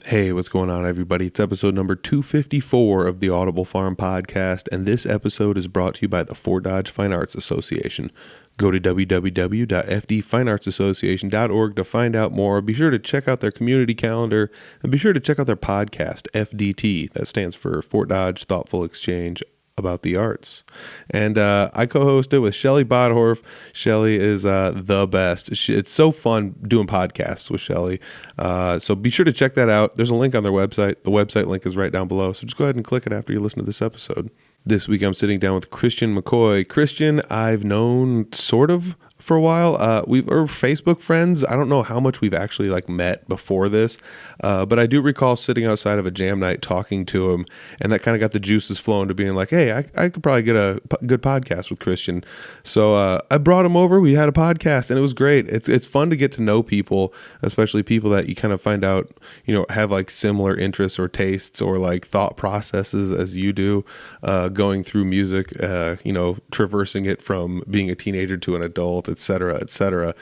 Hey, what's going on, everybody? It's episode number 254 of the Audible Farm Podcast, and this episode is brought to you by the Fort Dodge Fine Arts Association. Go to www.fdfineartsassociation.org to find out more. Be sure to check out their community calendar, and be sure to check out their podcast, FDT. That stands for Fort Dodge Thoughtful Exchange about the arts. And I co-host it with Shelly Bodhorf. Shelly is the best. It's so fun doing podcasts with Shelly. So be sure to check that out. There's a link on their website. The website link is right down below. So just go ahead and click it after you listen to this episode. This week I'm sitting down with Christian McCoy. Christian, I've known sort of for a while. We are Facebook friends. I don't know how much we've actually met before this, but I do recall sitting outside of a jam night talking to him, and that kind of got the juices flowing to being like, hey, I could probably get a good podcast with Christian. So I brought him over. We had a podcast, and it was great. It's fun to get to know people, especially people that you kind of find out, have similar interests or tastes or thought processes as you do, going through music, traversing it from being a teenager to an adult, et cetera, et cetera.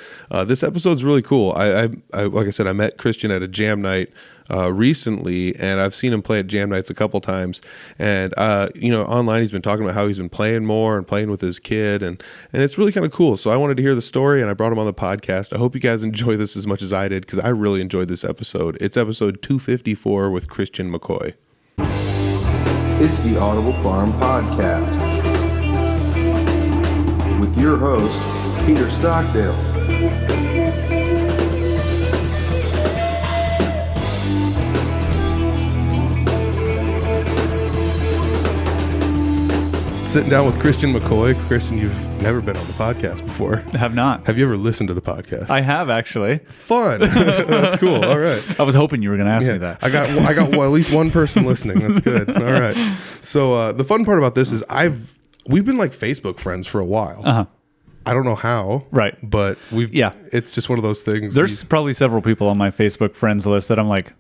This episode's really cool. I like I said, I met Christian at a jam night recently, and I've seen him play at jam nights a couple times. And online he's been talking about how he's been playing more and playing with his kid, and it's really kind of cool. So I wanted to hear the story, and I brought him on the podcast. I hope you guys enjoy this as much as I did, because I really enjoyed this episode. It's episode 254 with Christian McCoy. It's the Audible Farm Podcast with your host, Peter Stockdale. Sitting down with Christian McCoy. Christian, you've never been on the podcast before. I have not. Have you ever listened to the podcast? I have, actually. Fun. That's cool. All right. I was hoping you were going to ask me that. I got at least one person listening. That's good. All right. So the fun part about this is we've been Facebook friends for a while. Uh-huh. I don't know how. Right. But it's just one of those things. There's probably several people on my Facebook friends list that I'm like,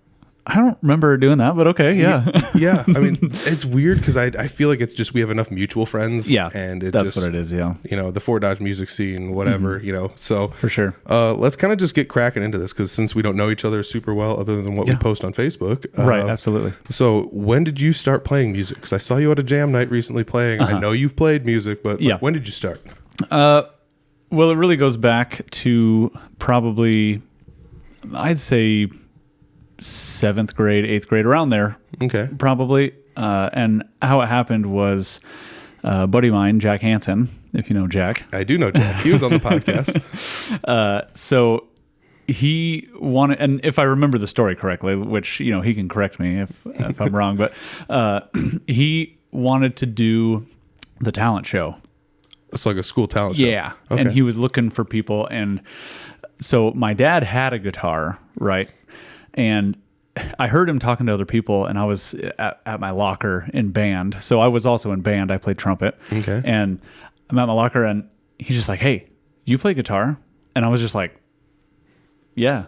I don't remember doing that, but okay, yeah. Yeah. I mean, it's weird because I feel like it's just we have enough mutual friends. Yeah. And that's what it is, yeah. The Fort Dodge music scene, whatever, So for sure. Let's kind of just get cracking into this, because since we don't know each other super well other than what we post on Facebook. Right, absolutely. So when did you start playing music? Because I saw you at a jam night recently playing. I know you've played music, but when did you start? Well, it really goes back to probably, I'd say, 7th grade, 8th grade, around there. Okay. Probably. And how it happened was a buddy of mine, Jack Hansen, if you know Jack. I do know Jack. He was on the podcast. So he wanted, and if I remember the story correctly, which, he can correct me if I'm wrong, but he wanted to do the talent show. It's like a school talent show. Yeah. Okay. And he was looking for people. And so my dad had a guitar, right? And I heard him talking to other people, and I was at my locker in band. So I was also in band. I played trumpet. Okay. And I'm at my locker, and he's just like, hey, you play guitar? And I was just like, yeah.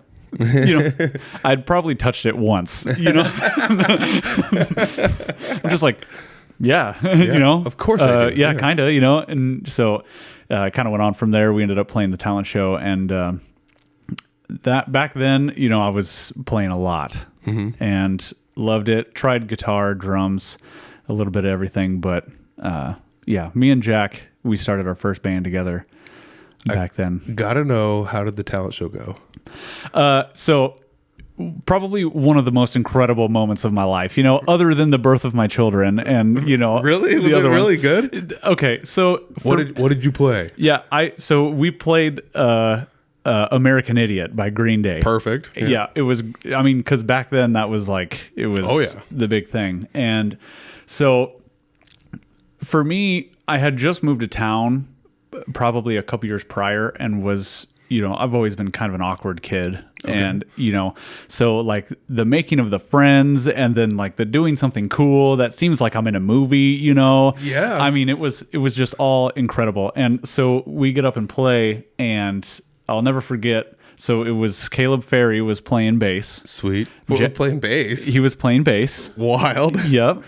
I'd probably touched it once, I'm just like, yeah. Of course I do. Yeah, kind of, And so kind of went on from there. We ended up playing the talent show, and that back then, I was playing a lot and loved it. Tried guitar, drums, a little bit of everything. But me and Jack, we started our first band together back then. Gotta know, how did the talent show go? So probably one of the most incredible moments of my life, other than the birth of my children, and Really? Was it really good? Okay, so what did you play? Yeah, so we played American Idiot by Green Day. Perfect. Yeah, it was, because back then that was the big thing. And so for me, I had just moved to town probably a couple years prior, and was, I've always been kind of an awkward kid. Okay. And, so the making of the friends, and then the doing something cool that seems like I'm in a movie, Yeah. It was just all incredible. And so we get up and play, and I'll never forget. So it was Caleb Ferry was playing bass. Sweet. Playing bass? He was playing bass. Wild. Yep.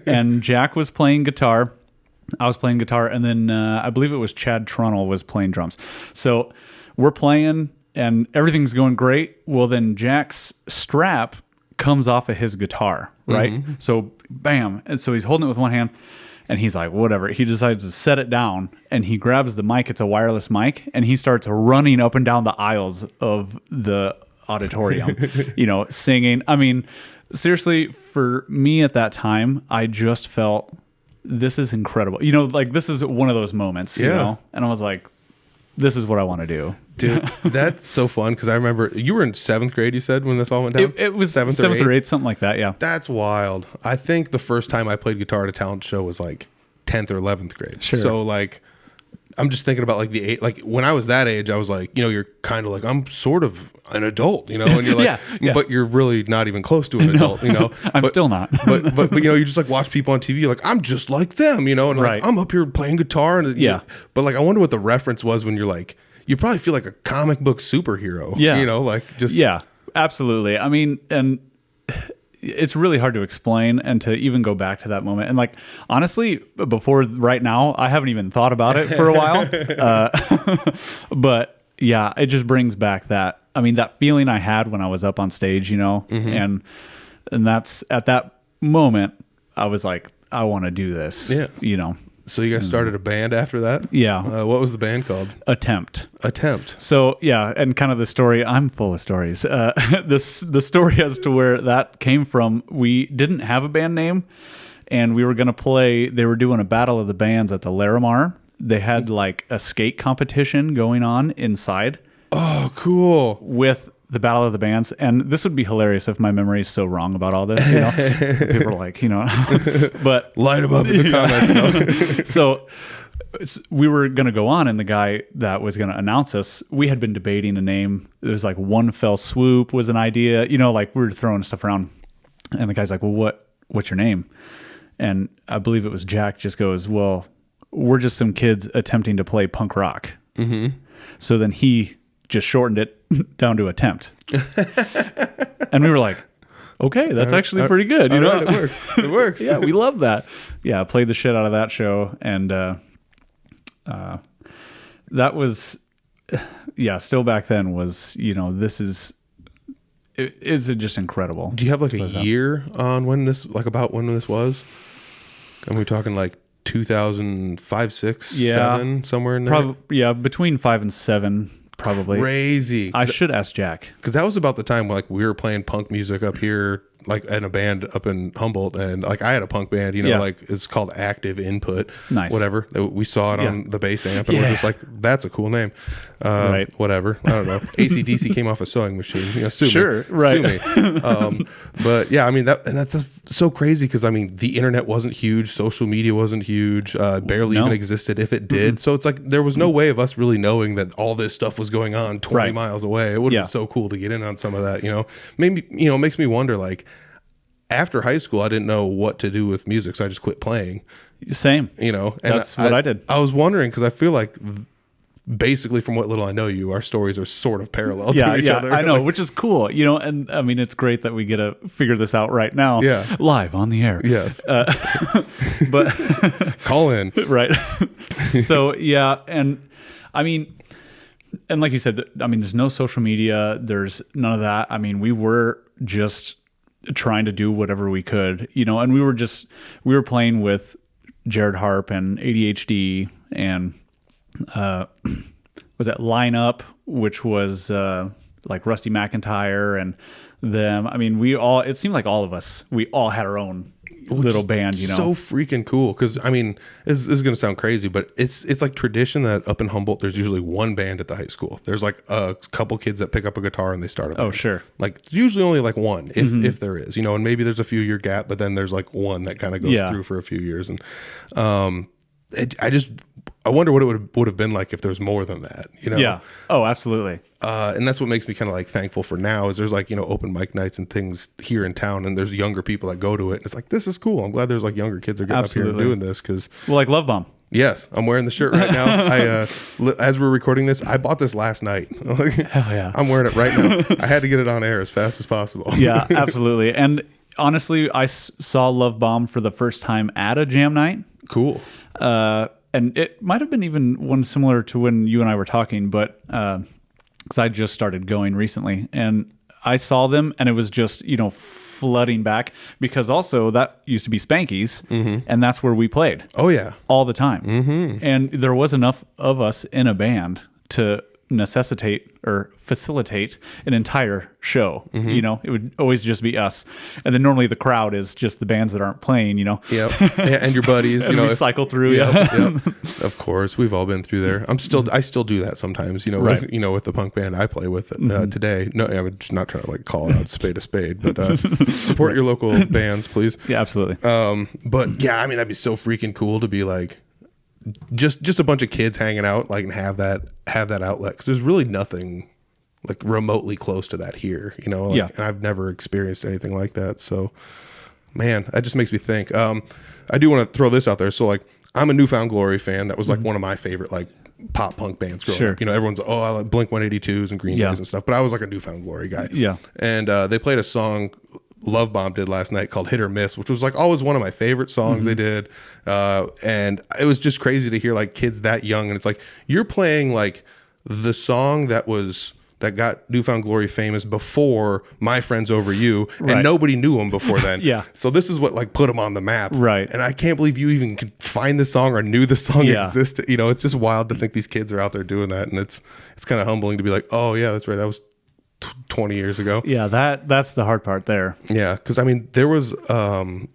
And Jack was playing guitar. I was playing guitar. And then I believe it was Chad Trunnell was playing drums. So we're playing, and everything's going great. Well, then Jack's strap comes off of his guitar, right? Mm-hmm. So bam. And so he's holding it with one hand and he's like, whatever. He decides to set it down and he grabs the mic. It's a wireless mic. And he starts running up and down the aisles of the auditorium, singing. I mean, seriously, for me at that time, I just felt this is incredible. Like this is one of those moments, and I was like, this is what I want to do. Dude, that's so fun because I remember you were in 7th grade, you said, when this all went down? It was 7th or 8th, something like that, yeah. That's wild. I think the first time I played guitar at a talent show was like 10th or 11th grade. Sure. So like, I'm just thinking about like when I was that age, I was like, you're kind of like, I'm sort of an adult, and you're like, yeah. but you're really not even close to an adult, I'm still not. but you just like watch people on TV, you're like, I'm just like them, and right. like, I'm up here playing guitar, and but like, I wonder what the reference was when you're like, you probably feel like a comic book superhero, like just absolutely. I mean, and it's really hard to explain and to even go back to that moment. And like, honestly, before right now, I haven't even thought about it for a while. But yeah, it just brings back that feeling I had when I was up on stage, and that's at that moment, I was like, I want to do this, So you guys started a band after that? Yeah. What was the band called? Attempt. So yeah, and kind of the story, I'm full of stories. The story as to where that came from, we didn't have a band name, and we were going to play, they were doing a battle of the bands at the Larimar. They had like a skate competition going on inside. Oh, cool. With the Battle of the Bands, and this would be hilarious if my memory is so wrong about all this. People are like, but light them up in the comments. So we were going to go on, and the guy that was going to announce us, we had been debating a name. It was like One Fell Swoop was an idea, like we were throwing stuff around, and the guy's like, well, what's your name? And I believe it was Jack just goes, well, we're just some kids attempting to play punk rock. Mm-hmm. So then he just shortened it down to Attempt. And we were like, okay, that's actually pretty good. Right, it works. It works. Yeah, we love that. Yeah, played the shit out of that show. And that was, still back then was, this is, it's just incredible. Do you have like a year on when this, about when this was? Are we talking like 2005, 6, 7, somewhere in there? Between 5 and 7. Probably crazy. I should ask Jack, because that was about the time like we were playing punk music up here, like in a band up in Humboldt, and like I had a punk band, like it's called Active Input, nice, whatever. We saw it on the bass amp, and we're just like, that's a cool name, right? Whatever. I don't know. AC/DC came off a sewing machine. Sue sure, me. right? Sue me. But yeah, that's so crazy because the internet wasn't huge, social media wasn't huge, barely even existed if it did. So it's like there was no way of us really knowing that all this stuff was going on 20 miles away. It would have been so cool to get in on some of that. Maybe it makes me wonder like. After high school, I didn't know what to do with music, so I just quit playing. Same. And that's what I did. I was wondering because I feel like basically from what little I know you, our stories are sort of parallel to each other. I know, which is cool. And it's great that we get to figure this out right now. Yeah. Live on the air. Yes. But call in. Right. So, yeah. And and like you said, there's no social media. There's none of that. We were just trying to do whatever we could, and we were playing with Jared Harp and ADHD and was that Line Up, which was like Rusty McIntyre and them. It seemed like all of us, we all had our own little band, So freaking cool. Because this is going to sound crazy, but it's like tradition that up in Humboldt, there's usually one band at the high school. There's like a couple kids that pick up a guitar and they start a band. Oh, sure. Like it's usually only like one, if there is, and maybe there's a few year gap, but then there's like one that kind of goes through for a few years. And I wonder what it would have been like if there's more than that, Yeah. Oh, absolutely. And that's what makes me kind of like thankful for now is there's like, open mic nights and things here in town, and there's younger people that go to it. And it's like, this is cool. I'm glad there's like younger kids that are getting up here and doing this. Like Love Bomb. Yes. I'm wearing the shirt right now. As we're recording this, I bought this last night. Hell yeah. I'm wearing it right now. I had to get it on air as fast as possible. Yeah, absolutely. And honestly, I saw Love Bomb for the first time at a jam night. Cool. And it might have been even one similar to when you and I were talking, but because I just started going recently, and I saw them, and it was just flooding back, because also that used to be Spanky's, and that's where we played. Oh yeah, all the time. And there was enough of us in a band to necessitate or facilitate an entire show. You know, it would always just be us, and then normally the crowd is just the bands that aren't playing, you know. Yep. And your buddies, you know, we cycle through. Yep. Of course, we've all been through there. I still do that sometimes, you know. Right. With the punk band I play with today. No, I'm just not trying to like call out spade a spade, but support your local bands, please. Yeah, absolutely. But yeah, I mean, that'd be so freaking cool to be like just a bunch of kids hanging out, like, and have that outlet, because there's really nothing like remotely close to that here, you know. Like, and I've never experienced anything like that. So, man, that just makes me think. I do want to throw this out there. So, like, I'm a Newfound Glory fan. That was like one of my favorite like pop punk bands growing up. You know, everyone's like, oh, I like Blink 182s and Green Days and stuff, but I was like a Newfound Glory guy. Yeah. And they played a song Love Bomb did last night called Hit or Miss, which was like always one of my favorite songs they did. And it was just crazy to hear like kids that young, and it's like you're playing like the song that got Newfound Glory famous before My Friends Over You, and nobody knew them before then. So this is what like put them on the map. And I can't believe you even could find the song or knew the song existed. You know, it's just wild to think these kids are out there doing that, and it's kind of humbling to be like, oh yeah, that's right, that was 20 years ago. Yeah, that's the hard part there. Yeah, because I mean, there was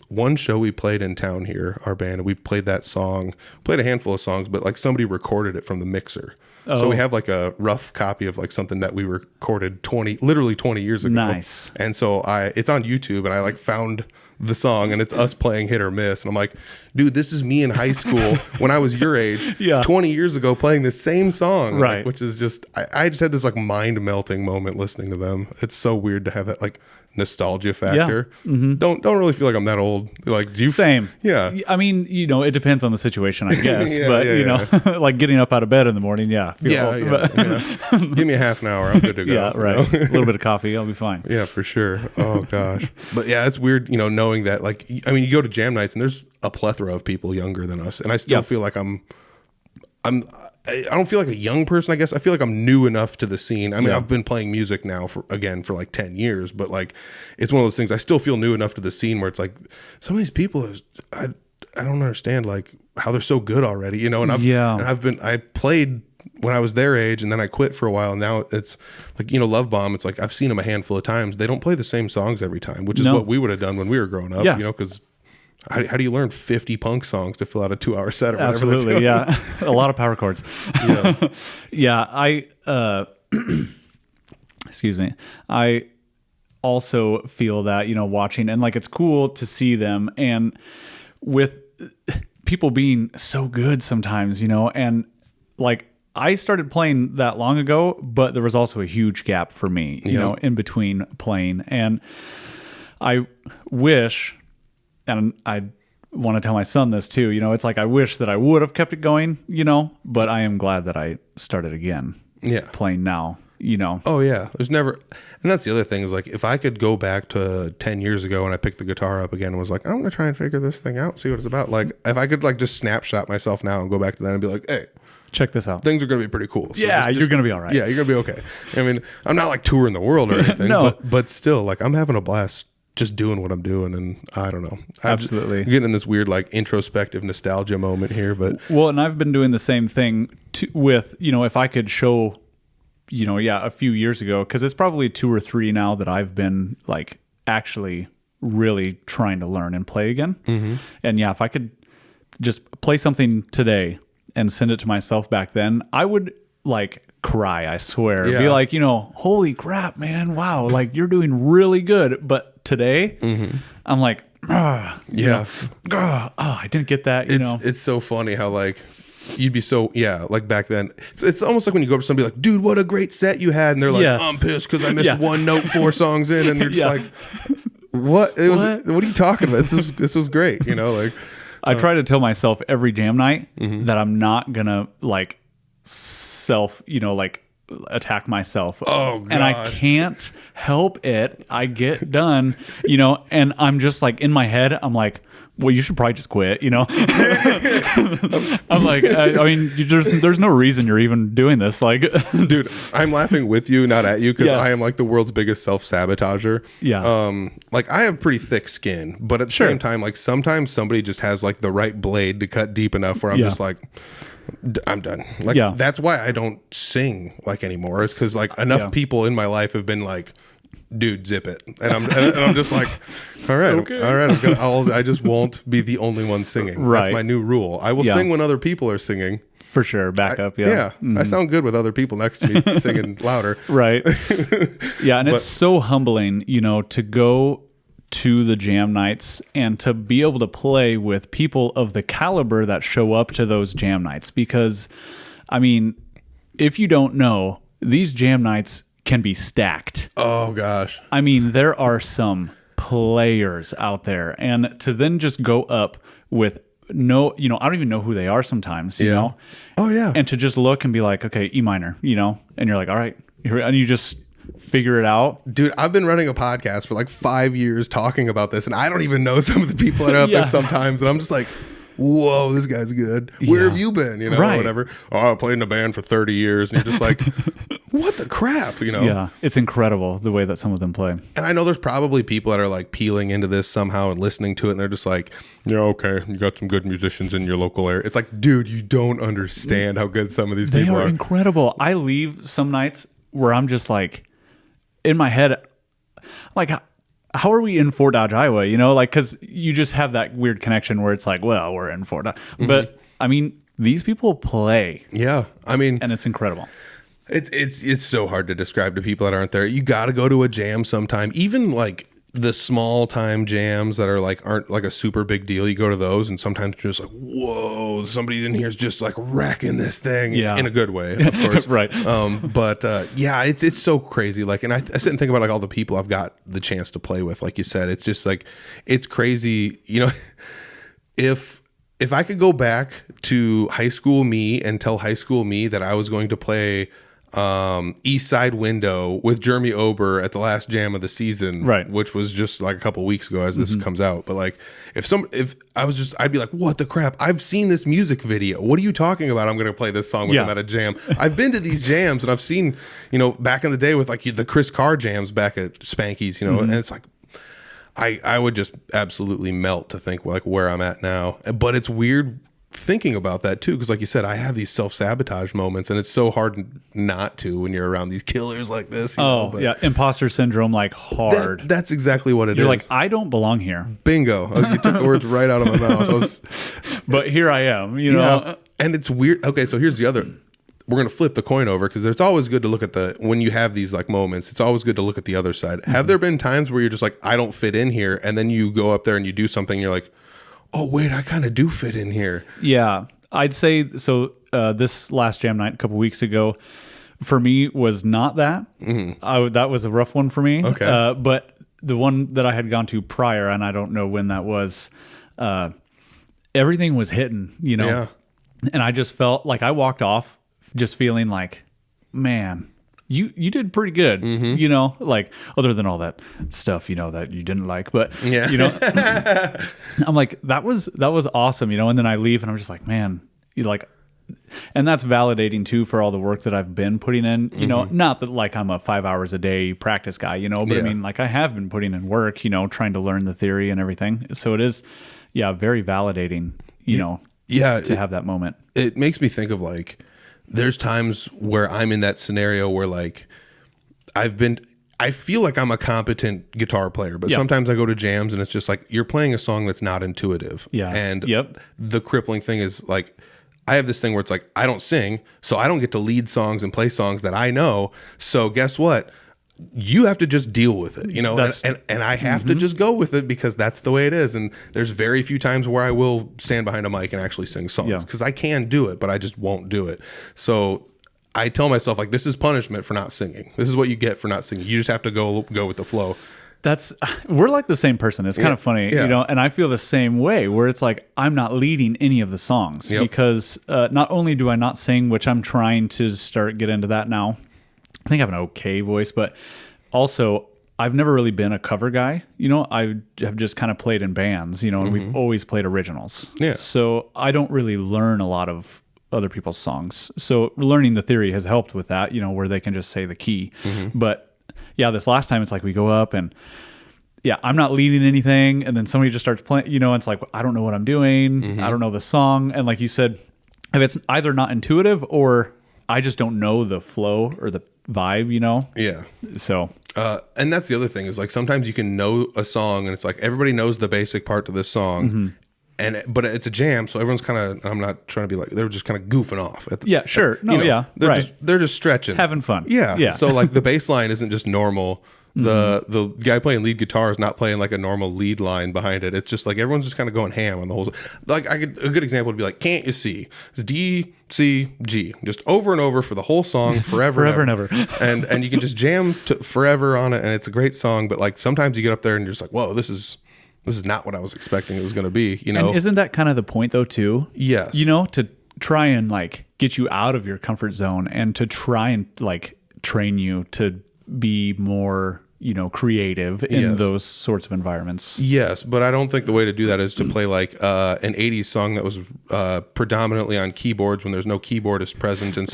one show we played in town here, our band, and we played that song, played a handful of songs, but like somebody recorded it from the mixer. So we have like a rough copy of like something that we recorded literally 20 years ago. Nice. And so it's on YouTube, and I like found the song, and it's us playing Hit or Miss, and I'm like, dude, this is me in high school when I was your age 20 years ago playing this same song, like, which is just I just had this like mind melting moment listening to them. It's so weird to have that like nostalgia factor. Don't really feel like I'm that old. Like, do you? Same. Yeah. I mean, you know, it depends on the situation, I guess. But you know, like getting up out of bed in the morning, feel old. Give me a half an hour, I'm good to go. Yeah, right. A little bit of coffee, I'll be fine. Yeah, for sure. Oh gosh. But yeah, it's weird, you know, knowing that, like, I mean, you go to jam nights and there's a plethora of people younger than us, and I still feel like I don't feel like a young person, I guess. I feel like I'm new enough to the scene. I mean, I've been playing music now for like 10 years, but like, it's one of those things, I still feel new enough to the scene where it's like, some of these people, I don't understand like how they're so good already, you know? And I played when I was their age, and then I quit for a while. And now it's like, you know, Love Bomb, it's like, I've seen them a handful of times. They don't play the same songs every time, which is what we would have done when we were growing up, you know, because how do you learn 50 punk songs to fill out a 2-hour set or whatever? Absolutely, yeah. A lot of power chords. Yes. Excuse me. I also feel that, you know, watching, and like, it's cool to see them, and with people being so good sometimes, you know, and like, I started playing that long ago, but there was also a huge gap for me, you know, in between playing. And I wish, and I want to tell my son this too, you know, it's like, I wish that I would have kept it going, you know, but I am glad that I started again. Playing now, you know. Oh yeah. There's never, and that's the other thing is like, if I could go back to 10 years ago and I picked the guitar up again and was like, I'm going to try and figure this thing out, see what it's about. Like, if I could like just snapshot myself now and go back to that and be like, hey, check this out, things are going to be pretty cool. So you're going to be all right. Yeah, you're going to be okay. I mean, I'm not like touring the world or anything, but still, like, I'm having a blast just doing what I'm doing, and I don't know. Absolutely. Getting in this weird, like, introspective nostalgia moment here, but... Well, and I've been doing the same thing with, you know, if I could show, you know, a few years ago, because it's probably 2 or 3 now that I've been, like, actually really trying to learn and play again. And if I could just play something today and send it to myself back then, I would, like, cry, I swear. Be like, you know, holy crap, man, wow, like, you're doing really good. But today, I'm like, I didn't get that, you know. It's so funny how, like, you'd be so, like, back then, it's almost like when you go up to somebody like, dude, what a great set you had, and they're like, I'm pissed because I missed one note 4 songs in, and you're just like, what are you talking about? This was great, you know, like. I try to tell myself every jam night that I'm not gonna, like, attack myself. Oh God. And I can't help it. I get done, you know, and I'm just like, in my head, I'm like, well, you should probably just quit, you know? I'm like, I mean, there's no reason you're even doing this. Like, dude, I'm laughing with you, not at you, because Yeah. I am like the world's biggest self-sabotager. Yeah. Like I have pretty thick skin, but at the same time, like sometimes somebody just has like the right blade to cut deep enough where I'm just like, I'm done. Like that's why I don't sing like anymore. It's because like enough people in my life have been like, dude, zip it, and I'm just like, all right, Okay. all right, I just won't be the only one singing. Right. That's my new rule. I will sing when other people are singing. For sure. Back up. Yeah. I sound good with other people next to me singing louder. Right. Yeah. And it's so humbling, you know, to go to the jam nights and to be able to play with people of the caliber that show up to those jam nights. Because, I mean, if you don't know, these jam nights can be stacked. Oh, gosh. I mean, there are some players out there. And to then just go up with no, you know, I don't even know who they are sometimes, you know? Oh, yeah. And to just look and be like, okay, E minor, you know? And you're like, all right. And you just figure it out. Dude, I've been running a podcast for like 5 years talking about this, and I don't even know some of the people that are out there sometimes. And I'm just like, whoa, this guy's good. Where have you been? You know, or whatever. Oh, I played in a band for 30 years. And you're just like, what the crap, you know? Yeah, it's incredible the way that some of them play. And I know there's probably people that are like peeling into this somehow and listening to it, and they're just like, yeah, okay, you got some good musicians in your local area. It's like, dude, you don't understand how good some of these people are. They are incredible. I leave some nights where I'm just like, in my head, like, how are we in Fort Dodge, Iowa? You know, like, because you just have that weird connection where it's like, well, we're in Fort Dodge. But, I mean, these people play. Yeah, I mean... And it's incredible. It's so hard to describe to people that aren't there. You got to go to a jam sometime. Even like the small time jams that aren't like a super big deal. You go to those, and sometimes you're just like, whoa, somebody in here is just like wrecking this thing in a good way, of course. Right. But it's so crazy. Like, and I sit and think about like all the people I've got the chance to play with. Like you said, it's just like, it's crazy. You know, if I could go back to high school me and tell high school me that I was going to play East Side Window with Jeremy Ober at the last jam of the season, right, which was just like a couple weeks ago as this comes out. But like, I'd be like, what the crap? I've seen this music video. What are you talking about? I'm going to play this song with them at a jam. I've been to these jams, and I've seen, you know, back in the day with like the Chris Carr jams back at Spanky's, you know, and it's like, I would just absolutely melt to think like where I'm at now. But it's weird thinking about that too, because like you said, I have these self-sabotage moments, and it's so hard not to when you're around these killers like this. Imposter syndrome, like hard. That's exactly what it is. You're like, I don't belong here. Bingo. You took the words right out of my mouth. But here I am, you know. And it's weird. Okay, so here's the other. We're going to flip the coin over, because it's always good to look at when you have these like moments, it's always good to look at the other side. Have there been times where you're just like, I don't fit in here, and then you go up there and you do something, and you're like, oh wait, I kind of do fit in here. Yeah, I'd say so. This last jam night a couple weeks ago, for me, was not that. That was a rough one for me. Okay, but the one that I had gone to prior, and I don't know when that was, everything was hitting, you know. And I just felt like I walked off just feeling like, man, you did pretty good, you know, like other than all that stuff, you know, that you didn't like, but you know, I'm like, that was awesome, you know. And then I leave and I'm just like, man, you like, and that's validating too for all the work that I've been putting in, you know, not that like I'm a 5 hours a day practice guy, you know, but I mean, like I have been putting in work, you know, trying to learn the theory and everything. So it is, very validating, you know, to have that moment. It makes me think of like, there's times where I'm in that scenario where like I feel like I'm a competent guitar player, but sometimes I go to jams and it's just like, you're playing a song that's not intuitive. And the crippling thing is like, I have this thing where it's like, I don't sing, so I don't get to lead songs and play songs that I know. So guess what? You have to just deal with it, you know, and I have to just go with it, because that's the way it is. And there's very few times where I will stand behind a mic and actually sing songs, because I can do it, but I just won't do it. So I tell myself, like, this is punishment for not singing. This is what you get for not singing. You just have to go with the flow. We're like the same person. It's kind of funny, you know, and I feel the same way, where it's like, I'm not leading any of the songs because not only do I not sing, which I'm trying to get into that now. I think I have an okay voice, but also I've never really been a cover guy. I have just kind of played in bands, and we've always played originals. Yeah. So I don't really learn a lot of other people's songs. So learning the theory has helped with that, where they can just say the key. But yeah, this last time it's like we go up and I'm not leading anything. And then somebody just starts playing, it's like, I don't know what I'm doing. I don't know the song. And like you said, if it's either not intuitive or I just don't know the flow or the vibe, Yeah. So, and that's the other thing is like sometimes you can know a song and it's like everybody knows the basic part to this song, but it's a jam, so everyone's kind of. I'm not trying to be like they're just kind of goofing off. Sure, They're just stretching, having fun. Yeah. So like the bass line isn't just normal. The guy playing lead guitar is not playing like a normal lead line behind it. It's just like everyone's just kind of going ham on the whole. Like a good example would be like, "Can't you see?" It's D, C, G, just over and over for the whole song, forever, and ever. and you can just jam forever on it, and it's a great song. But like sometimes you get up there and you're just like, "Whoa, this is not what I was expecting it was going to be." And isn't that kind of the point though too? Yes. To try and like get you out of your comfort zone and to try and like train you to be more creative in those sorts of environments. Yes, but I don't think the way to do that is to play like an 80s song that was predominantly on keyboards when there's no keyboardist present and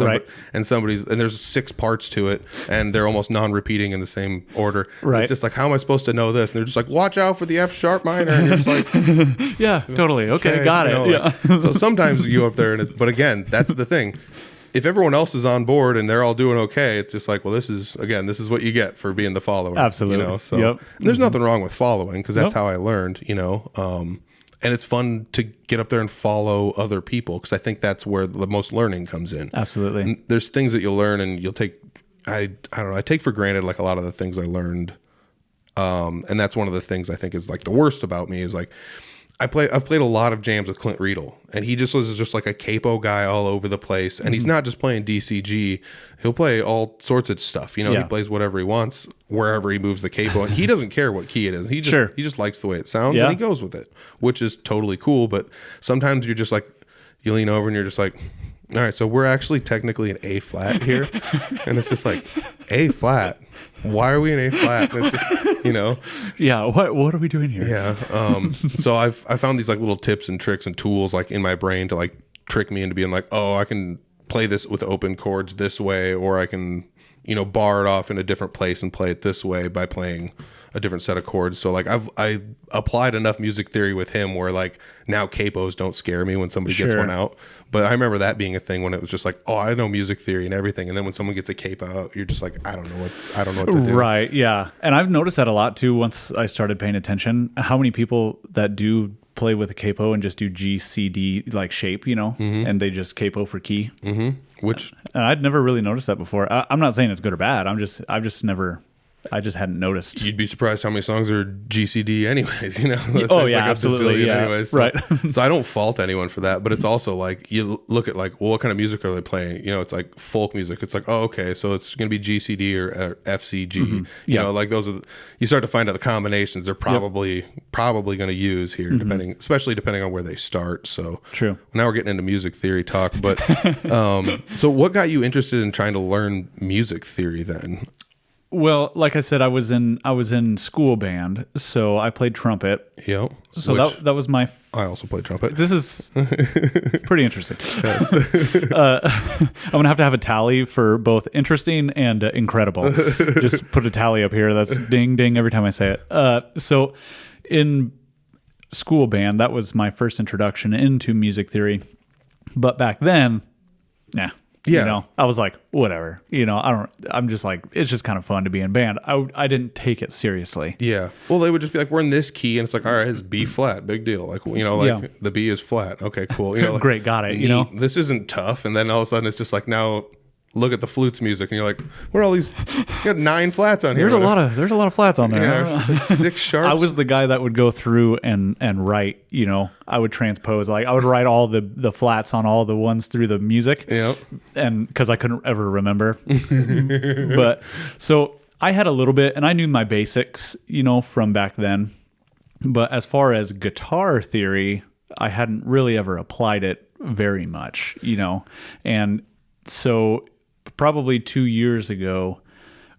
there's 6 parts to it and they're almost non-repeating in the same order. Right. It's just like, how am I supposed to know this? And they're just like, watch out for the F sharp minor. And you're just like, yeah, totally. Okay, got it. So sometimes you go up there but again, that's the thing. If everyone else is on board and they're all doing okay, it's just like, well, this is what you get for being the follower. Absolutely. So there's nothing wrong with following because that's how I learned, and it's fun to get up there and follow other people because I think that's where the most learning comes in. Absolutely. And there's things that you'll learn and you'll take, I don't know, I take for granted like a lot of the things I learned. And that's one of the things I think is like the worst about me is like, I've played a lot of jams with Clint Riedel, and he just was just like a capo guy all over the place. And he's not just playing DCG; he'll play all sorts of stuff. He plays whatever he wants, wherever he moves the capo. And he doesn't care what key it is. He just likes the way it sounds, and he goes with it, which is totally cool. But sometimes you're just like, you lean over and you're just like, all right, so we're actually technically in A flat here, and it's just like A flat. Why are we in A flat? And it's just, yeah. What are we doing here? Yeah. So I found these like little tips and tricks and tools like in my brain to like trick me into being like, oh, I can play this with open chords this way, or I can, bar it off in a different place and play it this way by playing a different set of chords. So like I applied enough music theory with him where like now capos don't scare me when somebody gets one out. But I remember that being a thing when it was just like, oh, I know music theory and everything. And then when someone gets a capo out, you're just like, I don't know what to do. Right. Yeah. And I've noticed that a lot too, once I started paying attention, how many people that do play with a capo and just do G, C, D like shape, and they just capo for key. Which I'd never really noticed that before. I'm not saying it's good or bad. I just hadn't noticed. You'd be surprised how many songs are GCD anyways, Oh yeah, absolutely. Yeah. Anyways, so, right. So I don't fault anyone for that, but it's also like, you look at like, well, what kind of music are they playing? It's like folk music. It's like, oh, okay. So it's going to be GCD or FCG, like those are, you start to find out the combinations they're probably going to use here, especially depending on where they start. So true. Now we're getting into music theory talk, but, so what got you interested in trying to learn music theory then? Well, like I said, I was in school band, so I played trumpet. Yep. So that was my. I also played trumpet. This is pretty interesting. Yes. I'm gonna have a tally for both interesting and incredible. Just put a tally up here. That's ding ding every time I say it. So in school band, that was my first introduction into music theory. But back then, yeah. Yeah. I was like, whatever, I'm just like, it's just kind of fun to be in band. I didn't take it seriously. Yeah. Well, they would just be like, we're in this key. And it's like, all right, it's B flat, big deal. Like, the B is flat. Okay, cool. Like, great. Got it. This isn't tough. And then all of a sudden it's just like, now look at the flutes music and you're like, what are all these? You got 9 flats on here. There's a lot of flats on there. Yeah, like 6 sharps. I was the guy that would go through and write, I would transpose, like I would write all the flats on all the ones through the music. Yep. And because I couldn't ever remember. But so I had a little bit, and I knew my basics, from back then. But as far as guitar theory, I hadn't really ever applied it very much, and so probably 2 years ago,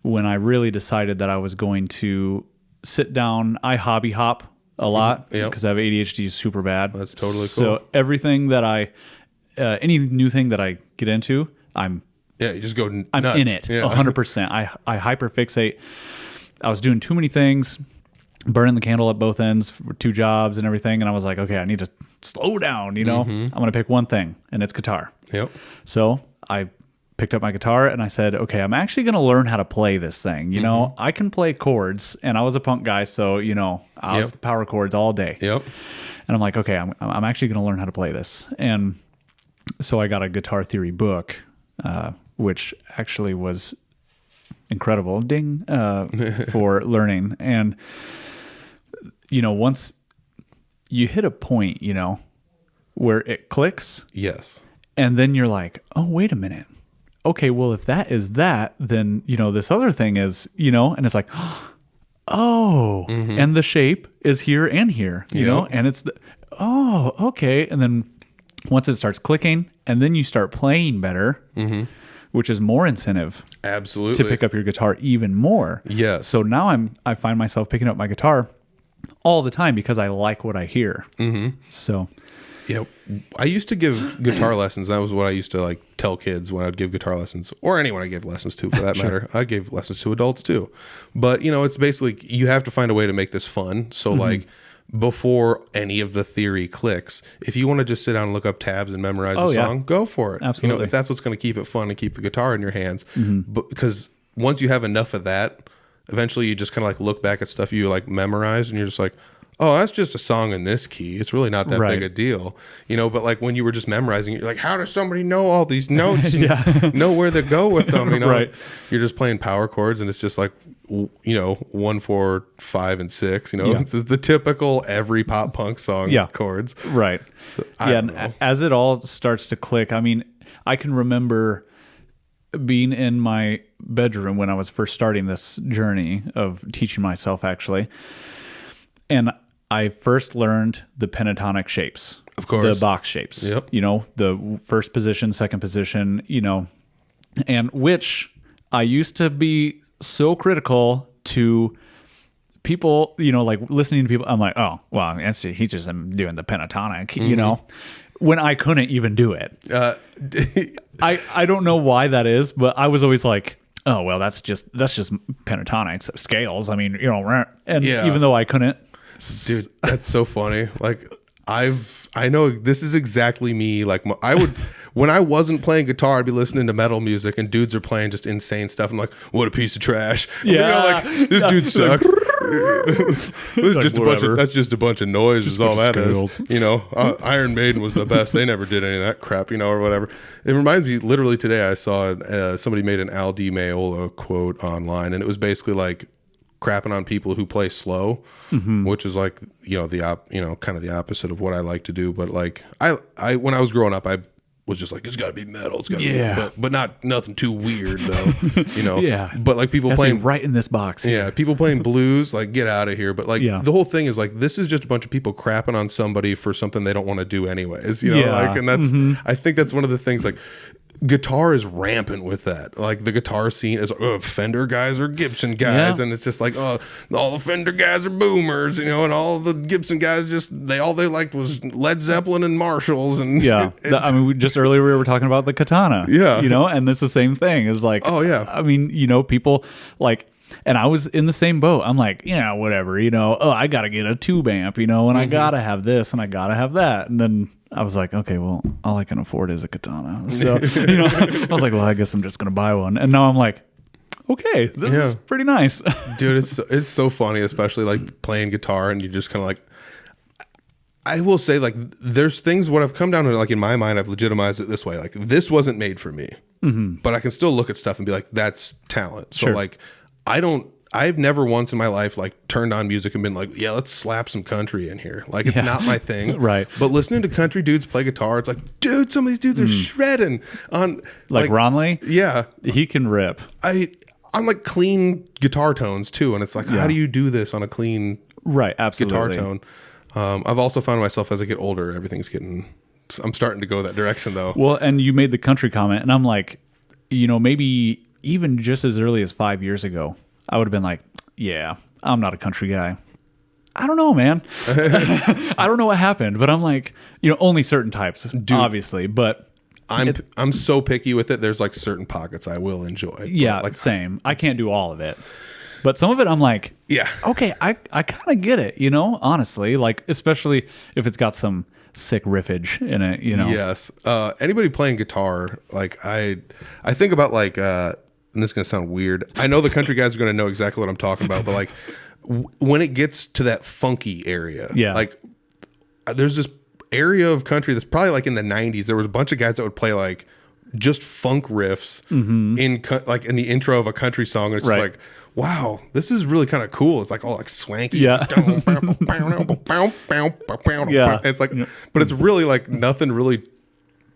when I really decided that I was going to sit down. I hobby hop a lot because I have ADHD super bad. That's totally cool. So everything that any new thing that I get into, you just go nuts. I'm in it 100%. I hyperfixate. I was doing too many things, burning the candle at both ends for 2 jobs and everything. And I was like, okay, I need to slow down, I'm going to pick one thing, and it's guitar. Yep. So I picked up my guitar and I said, okay, I'm actually going to learn how to play this thing. I can play chords, and I was a punk guy. So, I was power chords all day. Yep. And I'm like, okay, I'm actually going to learn how to play this. And so I got a guitar theory book, which actually was incredible, for learning. And, once you hit a point, where it clicks. Yes. And then you're like, oh, wait a minute. Okay, well, if that is that, then, this other thing is, and it's like, oh, and the shape is here and here, you know, and it's, okay. And then once it starts clicking, and then you start playing better, which is more incentive. Absolutely. To pick up your guitar even more. Yes. So now I find myself picking up my guitar all the time because I like what I hear. So. Yeah, I used to give guitar lessons. That was what I used to tell kids when I'd give guitar lessons, or anyone I gave lessons to for that matter. I gave lessons to adults too. But, it's basically you have to find a way to make this fun. So before any of the theory clicks, if you want to just sit down and look up tabs and memorize a song, go for it. Absolutely. If that's what's going to keep it fun and keep the guitar in your hands. Because once you have enough of that, eventually you just kind of look back at stuff you memorized, and you're just like, oh, that's just a song in this key. It's really not that big a deal, but when you were just memorizing it, you're like, how does somebody know all these notes and know where to go with them? Right. You're just playing power chords, and it's just 1, 4, 5, and 6, This is the typical every pop punk song chords. Right. So, and as it all starts to click, I can remember being in my bedroom when I was first starting this journey of teaching myself, actually. And I first learned the pentatonic shapes. Of course. The box shapes. Yep. The first position, second position, and which I used to be so critical to people, listening to people. I'm like, oh, well, he's just doing the pentatonic, when I couldn't even do it. I don't know why that is, but I was always like, oh, well, that's just pentatonic scales. And even though I couldn't. Dude, that's so funny. I know this is exactly me. I would, when I wasn't playing guitar, I'd be listening to metal music, and dudes are playing just insane stuff. I'm like, what a piece of trash. Yeah. This dude sucks. This is just that's just a bunch of noise is all that is. Iron Maiden was the best. They never did any of that crap, or whatever. It reminds me, literally today I saw somebody made an Al Di Meola quote online, and it was basically crapping on people who play slow, which is kind of the opposite of what I like to do. But I when I was growing up, I was just like, it's got to be metal. It's got to be, but not nothing too weird though, Yeah. But people playing right in this box. Yeah, people playing blues, get out of here. But the whole thing is this is just a bunch of people crapping on somebody for something they don't want to do anyways. And that's I think that's one of the things guitar is rampant with that. The guitar scene is Fender guys or Gibson guys, and it's just all the Fender guys are boomers, and all the Gibson guys all they liked was Led Zeppelin and Marshalls, and just earlier we were talking about the katana, and it's the same thing. It's people and I was in the same boat. I'm like, whatever, I gotta get a tube amp, and I gotta have this and I gotta have that, and then I was like, okay, well, all I can afford is a katana. So, I was like, well, I guess I'm just going to buy one. And now I'm like, okay, this is pretty nice. Dude, it's so funny, especially playing guitar, and you just kind of I will say there's things what I've come down to, in my mind, I've legitimized it this way. This wasn't made for me, but I can still look at stuff and be like, that's talent. So Sure. I've never once in my life turned on music and been like, yeah, let's slap some country in here. It's not my thing. Right. But listening to country dudes play guitar, it's dude, some of these dudes are shredding on Ronley. Yeah. He can rip. On clean guitar tones too. And it's how do you do this on a clean absolutely guitar tone? I've also found myself as I get older, I'm starting to go that direction though. Well, and you made the country comment, and I'm like, maybe even just as early as 5 years ago, I would have been like, yeah, I'm not a country guy. I don't know, man. I don't know what happened, but I'm like, only certain types, obviously, but I'm so picky with it. There's like certain pockets I will enjoy. Yeah, like same. I can't do all of it. But some of it I'm like, yeah, okay, I kind of get it, honestly, like especially if it's got some sick riffage in it, Yes. Anybody playing guitar, like I think about like and this is going to sound weird. I know the country guys are going to know exactly what I'm talking about, but like when it gets to that funky area, like there's this area of country that's probably like in the 90s. There was a bunch of guys that would play like just funk riffs in the intro of a country song. And it's just like, wow, this is really kind of cool. It's like all like swanky. Yeah. It's like, but it's really like nothing really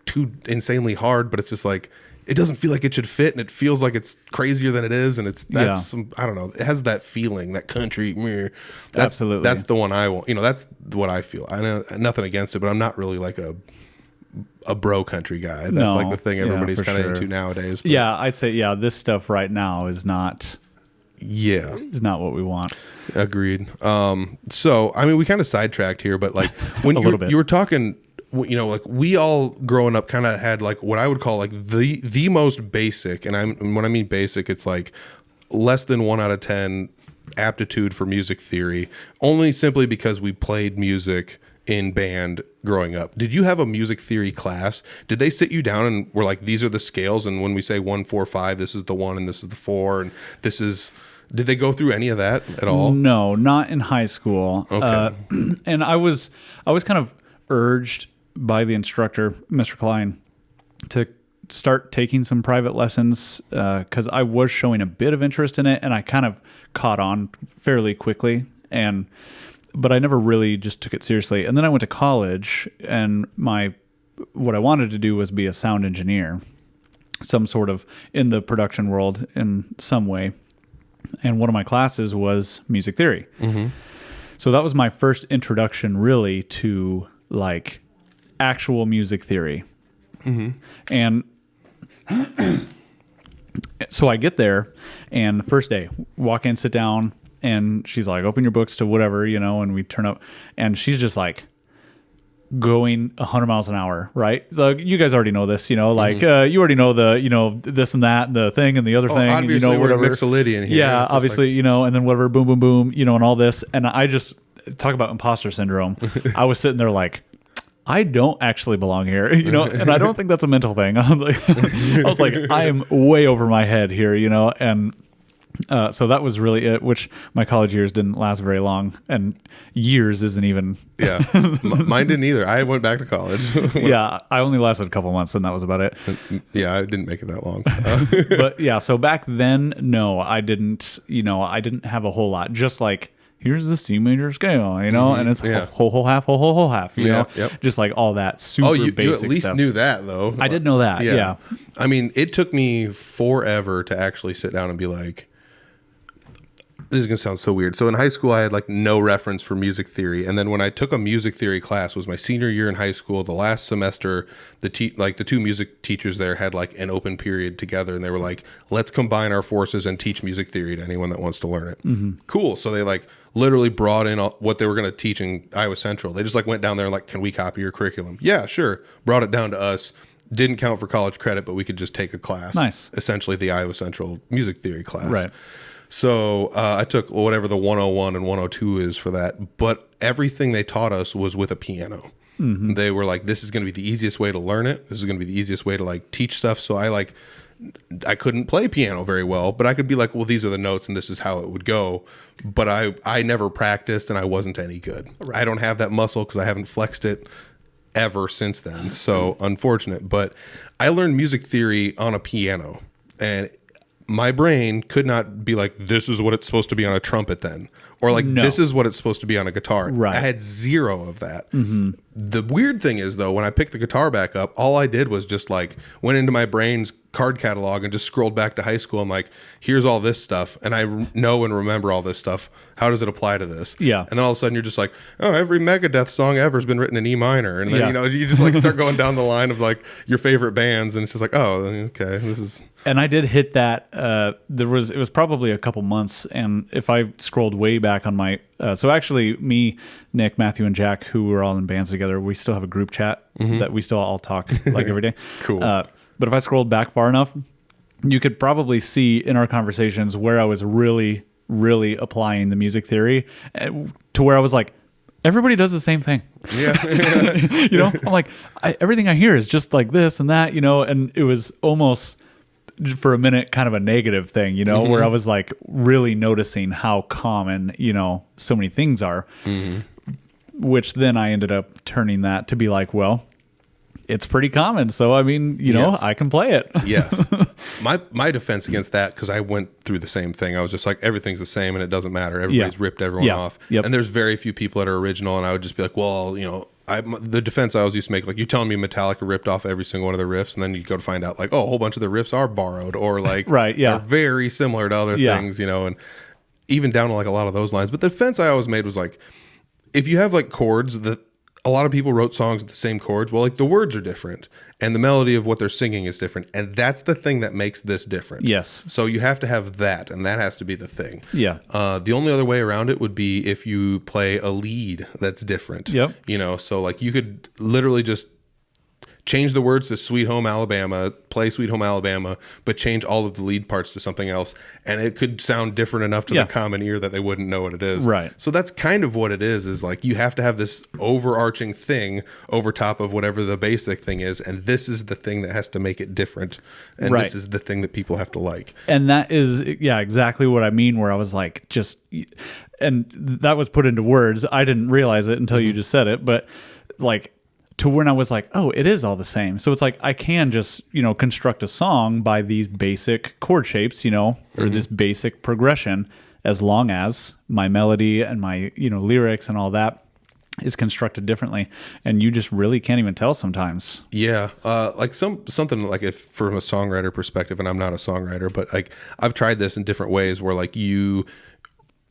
too insanely hard, but it's just like, it doesn't feel like it should fit, and it feels like it's crazier than it is, and I don't know. It has that feeling, that country. Absolutely, that's the one I want. That's what I feel. I know nothing against it, but I'm not really like a bro country guy. That's like the thing everybody's kind of into nowadays. But I'd say this stuff right now is not. Yeah, is not what we want. Agreed. So I mean, we kind of sidetracked here, but like when you were talking. Like we all growing up kind of had like what I would call like the most basic, and when I mean basic, it's like less than 1 out of 10 aptitude for music theory, only simply because we played music in band growing up. Did you have a music theory class? Did they sit you down and were like, these are the scales, and when we say 1, 4, 5, this is the 1 and this is the 4, and this is... Did they go through any of that at all? No, not in high school. Okay. And I was kind of urged by the instructor, Mr. Klein, to start taking some private lessons because I was showing a bit of interest in it, and I kind of caught on fairly quickly. But I never really just took it seriously. And then I went to college, and what I wanted to do was be a sound engineer, some sort of in the production world in some way. And one of my classes was music theory. Mm-hmm. So that was my first introduction really to like actual music theory. Mm-hmm. And so I get there, and the first day, walk in, sit down, and she's like, open your books to whatever, and we turn up, and she's just like going 100 miles an hour, right? Like, you guys already know this, like you already know the, this and that, and the thing and the other thing, obviously whatever. We're Mixolydian here. Yeah, obviously, and then whatever, boom, boom, boom, and all this. And I just talk about imposter syndrome. I was sitting there like, I don't actually belong here, and I don't think that's a mental thing. I was like, I am way over my head here, and so that was really it, which my college years didn't last very long, and years isn't even. Yeah, mine didn't either. I went back to college. Yeah, I only lasted a couple months, and that was about it. Yeah, I didn't make it that long. But yeah, so back then, no, I didn't, I didn't have a whole lot, just like, here's the C major scale, and it's whole half, whole half, Yep. just like all that super basic you at least stuff. knew that though. I did know that, yeah. I mean, it took me forever to actually sit down and be like, this is going to sound so weird. So in high school, I had like no reference for music theory. And then when I took a music theory class, was my senior year in high school, the last semester, the two music teachers there had like an open period together. And they were like, let's combine our forces and teach music theory to anyone that wants to learn it. Mm-hmm. Cool. So they like literally brought in what they were going to teach in Iowa Central. They just like went down there and like, can we copy your curriculum? Yeah, sure. Brought it down to us. Didn't count for college credit, but we could just take a class. Nice. Essentially the Iowa Central music theory class. Right. So I took whatever the 101 and 102 is for that, but everything they taught us was with a piano. Mm-hmm. They were like, this is going to be the easiest way to learn it. This is going to be the easiest way to like teach stuff. So I couldn't play piano very well, but I could be like, well, these are the notes and this is how it would go. But I never practiced, and I wasn't any good. Right. I don't have that muscle because I haven't flexed it ever since then. So unfortunate, but I learned music theory on a piano, and my brain could not be like, this is what it's supposed to be on a trumpet then. Or like, this is what it's supposed to be on a guitar. Right. I had zero of that. Mm-hmm. The weird thing is, though, when I picked the guitar back up, all I did was just like went into my brain's card catalog and just scrolled back to high school. I'm like, here's all this stuff. And I know and remember all this stuff. how does it apply to this? Yeah. And then all of a sudden you're just like, oh, every Megadeth song ever has been written in E minor. And then, Yeah. you know, you just like start going down the line of like your favorite bands. And it's just like, oh, okay, this is. And I did hit that. It was probably a couple months. And if I scrolled way back on my, so actually me, Nick, Matthew, and Jack, who were all in bands together, we still have a group chat that we still all talk like every day. Cool. But if I scrolled back far enough, you could probably see in our conversations where I was really, really applying the music theory to where I was like, everybody does the same thing. Yeah. You know, I'm like, everything I hear is just like this and that, you know, and it was almost for a minute kind of a negative thing, you know, where I was like really noticing how common, you know, so many things are, which then I ended up turning that to be like, well, it's pretty common. So, I mean, you know, I can play it. Yes. My defense against that, because I went through the same thing. I was just like, everything's the same and it doesn't matter. Everybody's ripped everyone off. Yep. And there's very few people that are original. And I would just be like, well, you know, the defense I always used to make, like, you telling me Metallica ripped off every single one of their riffs, and then you go to find out, like, oh, a whole bunch of the riffs are borrowed, or like, they're very similar to other things, you know, and even down to like a lot of those lines. But the defense I always made was like, if you have like chords that a lot of people wrote songs with the same chords, well, like the words are different and the melody of what they're singing is different, and that's the thing that makes this different. Yes. So you have to have that, and that has to be the thing. Yeah. The only other way around it would be if you play a lead that's different. Yep. You know, so like you could literally just change the words to Sweet Home Alabama, play Sweet Home Alabama, but change all of the lead parts to something else, and it could sound different enough to the common ear that they wouldn't know what it is. Right. So that's kind of what it is like you have to have this overarching thing over top of whatever the basic thing is, and this is the thing that has to make it different, and this is the thing that people have to like. And that is, exactly what I mean, where I was like, just, and that was put into words. I didn't realize it until you just said it, but like, to when I was like, oh, it is all the same. So it's like, I can just, you know, construct a song by these basic chord shapes, you know, or this basic progression, as long as my melody and my, you know, lyrics and all that is constructed differently. And you just really can't even tell sometimes. Yeah. Like something like, if from a songwriter perspective, and I'm not a songwriter, but like I've tried this in different ways where like this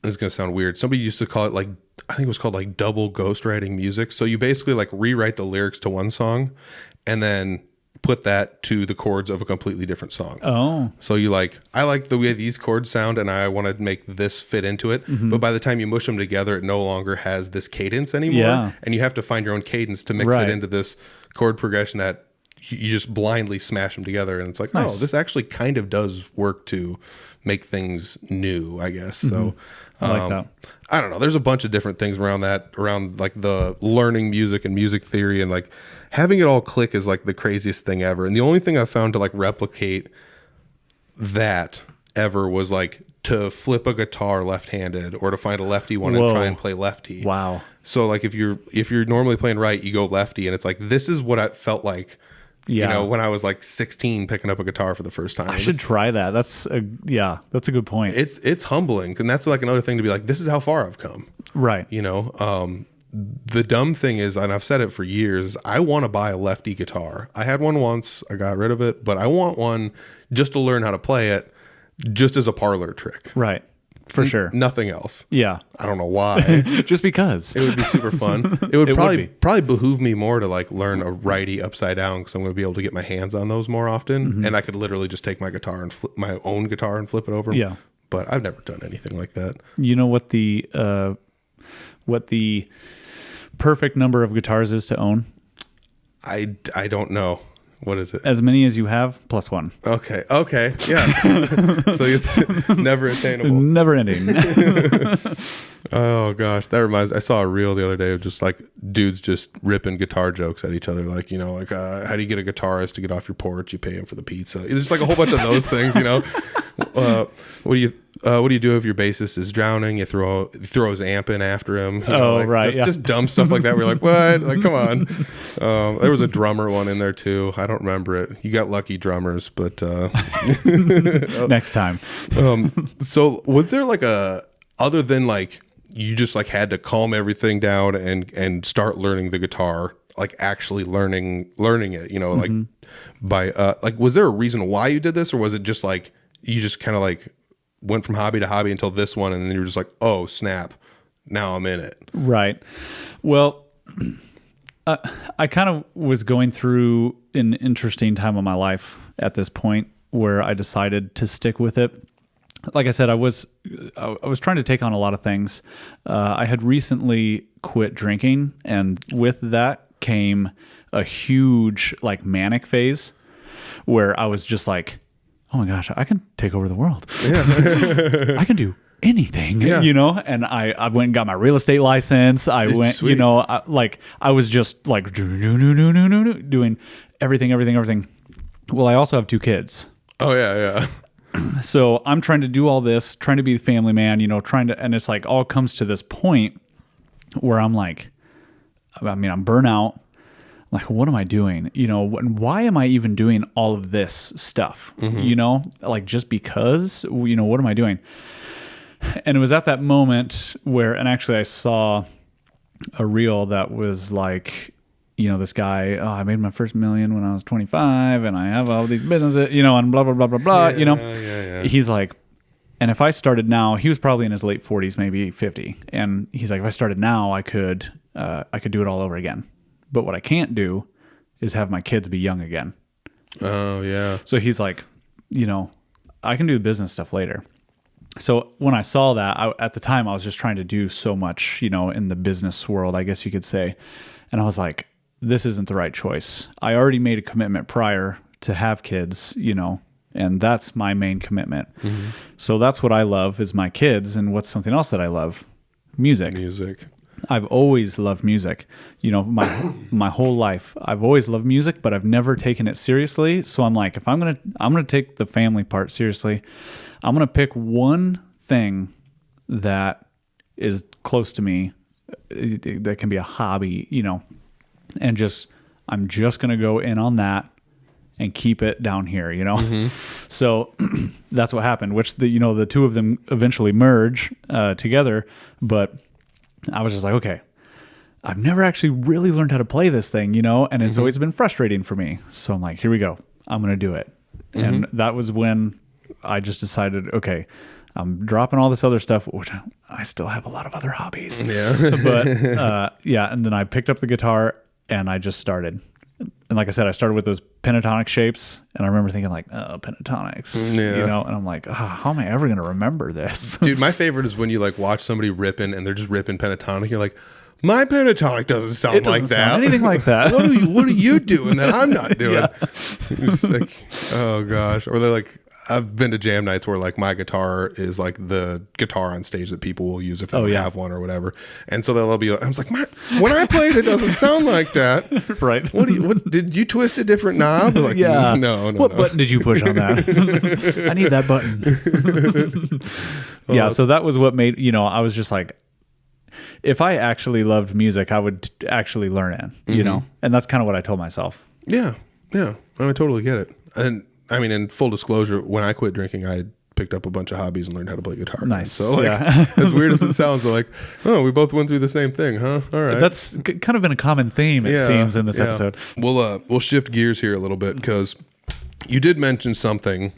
is going to sound weird. Somebody used to call it like, I think it was called like double ghostwriting music. So you basically like rewrite the lyrics to one song and then put that to the chords of a completely different song. Oh. So you like, I like the way these chords sound and I want to make this fit into it. But by the time you mush them together, it no longer has this cadence anymore. Yeah. And you have to find your own cadence to mix it into this chord progression that you just blindly smash them together. And it's like, oh, this actually kind of does work to make things new, I guess. So I like that. I don't know. There's a bunch of different things around like the learning music and music theory, and like having it all click is like the craziest thing ever. And the only thing I've found to like replicate that ever was like to flip a guitar left-handed or to find a lefty one and try and play lefty. Wow. So like if you're normally playing right, you go lefty, and it's like, this is what I felt like. You know, when I was like 16 picking up a guitar for the first time. I should try that. That's a good point. It's humbling. And that's like another thing to be like, this is how far I've come. Right. You know, the dumb thing is, and I've said it for years, I want to buy a lefty guitar. I had one once, I got rid of it, but I want one just to learn how to play it, just as a parlor trick. Right. For sure. Nothing else. Yeah. I don't know why. Just because. It would be super fun. It would probably behoove me more to like learn a righty upside down, because I'm going to be able to get my hands on those more often. And I could literally just take my guitar and flip my own guitar and flip it over. Yeah. But I've never done anything like that. You know what the perfect number of guitars is to own? I don't know. What is it? As many as you have, plus one. Okay. Yeah. So it's never attainable. Never ending. Oh gosh, that reminds. I saw a reel the other day of just like dudes just ripping guitar jokes at each other, like, you know, like how do you get a guitarist to get off your porch? You pay him for the pizza. It's just like a whole bunch of those things, you know. What do you do if your bassist is drowning? You throw his amp in after him. You know, like right. Just dumb stuff like that. We're like, what? Like, come on. There was a drummer one in there too. I don't remember it. You got lucky drummers, but Next time. So was there like other than like you just like had to calm everything down and start learning the guitar, like actually learning it, you know, like by like, was there a reason why you did this, or was it just like you just kind of like went from hobby to hobby until this one, and then you were just like, oh snap, now I'm in it. Right. Well, I kind of was going through an interesting time of my life at this point where I decided to stick with it. Like I said, I was trying to take on a lot of things. I had recently quit drinking, and with that came a huge like manic phase where I was just like, oh my gosh, I can take over the world. Yeah. I can do anything, you know? And I went and got my real estate license. I went, Sweet. you know, I was just like doing everything. Well, I also have 2 kids. Oh yeah. So I'm trying to do all this, trying to be the family man, you know, and it's like all comes to this point where I'm like, I'm burnout. I'm like, what am I doing? You know, why am I even doing all of this stuff? You know, like just because, you know, what am I doing? And it was at that moment where, and actually I saw a reel that was like, you know, this guy, I made my first $1 million when I was 25 and I have all these businesses, you know, and blah, blah, blah, blah, blah, you know, He's like, and if I started now, he was probably in his late 40s, maybe 50. And he's like, if I started now, I could do it all over again. But what I can't do is have my kids be young again. Oh yeah. So he's like, you know, I can do the business stuff later. So when I saw that, at the time, I was just trying to do so much, you know, in the business world, I guess you could say. And I was like, this isn't the right choice. I already made a commitment prior to have kids, you know, and that's my main commitment. Mm-hmm. So that's what I love is my kids. And what's something else that I love? Music. I've always loved music, you know, my whole life. I've always loved music, but I've never taken it seriously. So I'm like, if I'm going to take the family part seriously, I'm going to pick one thing that is close to me that can be a hobby, you know, and I'm just going to go in on that and keep it down here, you know? Mm-hmm. So that's what happened, which the 2 of them eventually merge together. But I was just like, okay, I've never actually really learned how to play this thing, you know, and it's always been frustrating for me. So I'm like, here we go. I'm going to do it. Mm-hmm. And that was when I just decided, okay, I'm dropping all this other stuff, which I still have a lot of other hobbies. Yeah. But and then I picked up the guitar and I just started. And like I said, I started with those pentatonic shapes, and I remember thinking like, oh, pentatonics, you know, and I'm like, oh, how am I ever going to remember this? Dude, my favorite is when you like watch somebody ripping and they're just ripping pentatonic. You're like, my pentatonic doesn't sound like that. Sound anything like that. What are you doing that I'm not doing? Yeah. You're just like, oh gosh. Or they're like, I've been to jam nights where like my guitar is like the guitar on stage that people will use if they don't have one or whatever. And so they'll be like, I was like, when I played it doesn't sound like that. Right. What did you twist a different knob? Like, no. What button did you push on that? I need that button. So that was what made, you know, I was just like, if I actually loved music, I would actually learn it, you know? And that's kind of what I told myself. Yeah. I totally get it. And I mean, in full disclosure, when I quit drinking, I picked up a bunch of hobbies and learned how to play guitar. Nice. So, like, as weird as it sounds, like, oh, we both went through the same thing, huh? All right. That's kind of been a common theme, it seems, in this episode. We'll shift gears here a little bit because you did mention something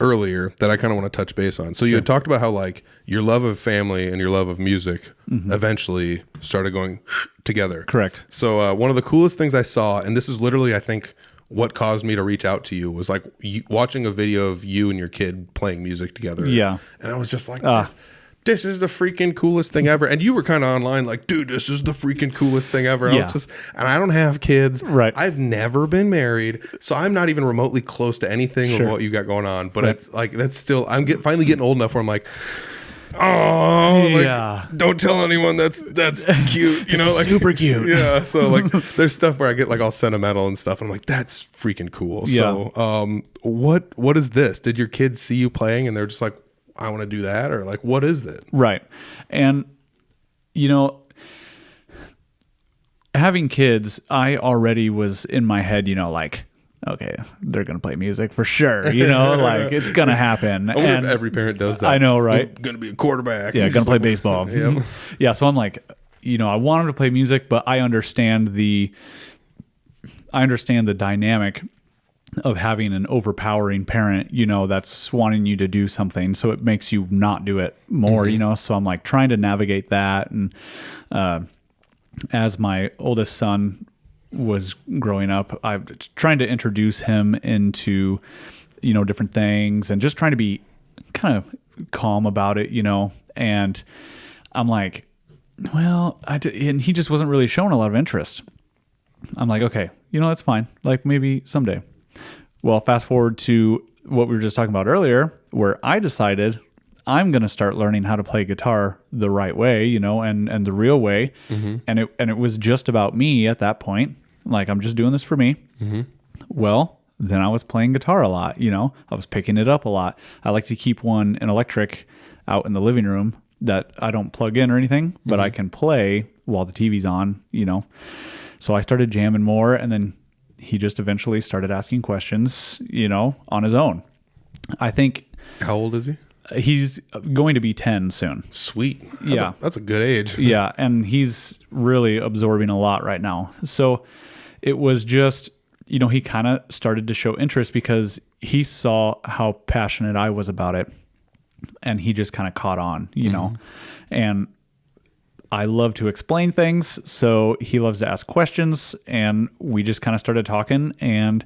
earlier that I kind of want to touch base on. So you had talked about how like your love of family and your love of music eventually started going together. Correct. So one of the coolest things I saw, and this is literally, I think, what caused me to reach out to you, was like watching a video of you and your kid playing music together. Yeah. And I was just like, this is the freaking coolest thing ever. And you were kind of online like, dude, this is the freaking coolest thing ever. And I don't have kids. Right. I've never been married. So I'm not even remotely close to anything of what you got going on. But it's like, that's still, finally getting old enough where I'm like, don't tell anyone that's cute, you know, like super cute. Yeah. So like there's stuff where I get like all sentimental and stuff. And I'm like, that's freaking cool. So what is this? Did your kids see you playing and they're just like, I want to do that? Or like, what is it? Right. And you know, having kids, I already was in my head, you know, like, okay, they're going to play music for sure. You know, like it's going to happen. I wonder if every parent does that. I know, right? I'm going to be a quarterback. Yeah, going to play baseball. Yeah. So I'm like, you know, I want them to play music, but I understand the dynamic of having an overpowering parent, you know, that's wanting you to do something. So it makes you not do it more, you know? So I'm like trying to navigate that. And, as my oldest son was growing up, I'm trying to introduce him into, you know, different things and just trying to be kind of calm about it, you know? And I'm like, well, and he just wasn't really showing a lot of interest. I'm like, okay, you know, that's fine. Like maybe someday. Well, fast forward to what we were just talking about earlier, where I decided I'm going to start learning how to play guitar the right way, you know, and the real way. And it was just about me at that point. Like, I'm just doing this for me. Well, then I was playing guitar a lot, you know, I was picking it up a lot. I like to keep an electric out in the living room that I don't plug in or anything, but I can play while the TV's on, you know. So I started jamming more, and then he just eventually started asking questions, you know, on his own. I think. How old is he? He's going to be 10 soon. Sweet. That's a good age. Yeah. And he's really absorbing a lot right now. So it was just, you know, he kind of started to show interest because he saw how passionate I was about it. And he just kind of caught on, you know, and I love to explain things. So he loves to ask questions, and we just kind of started talking, and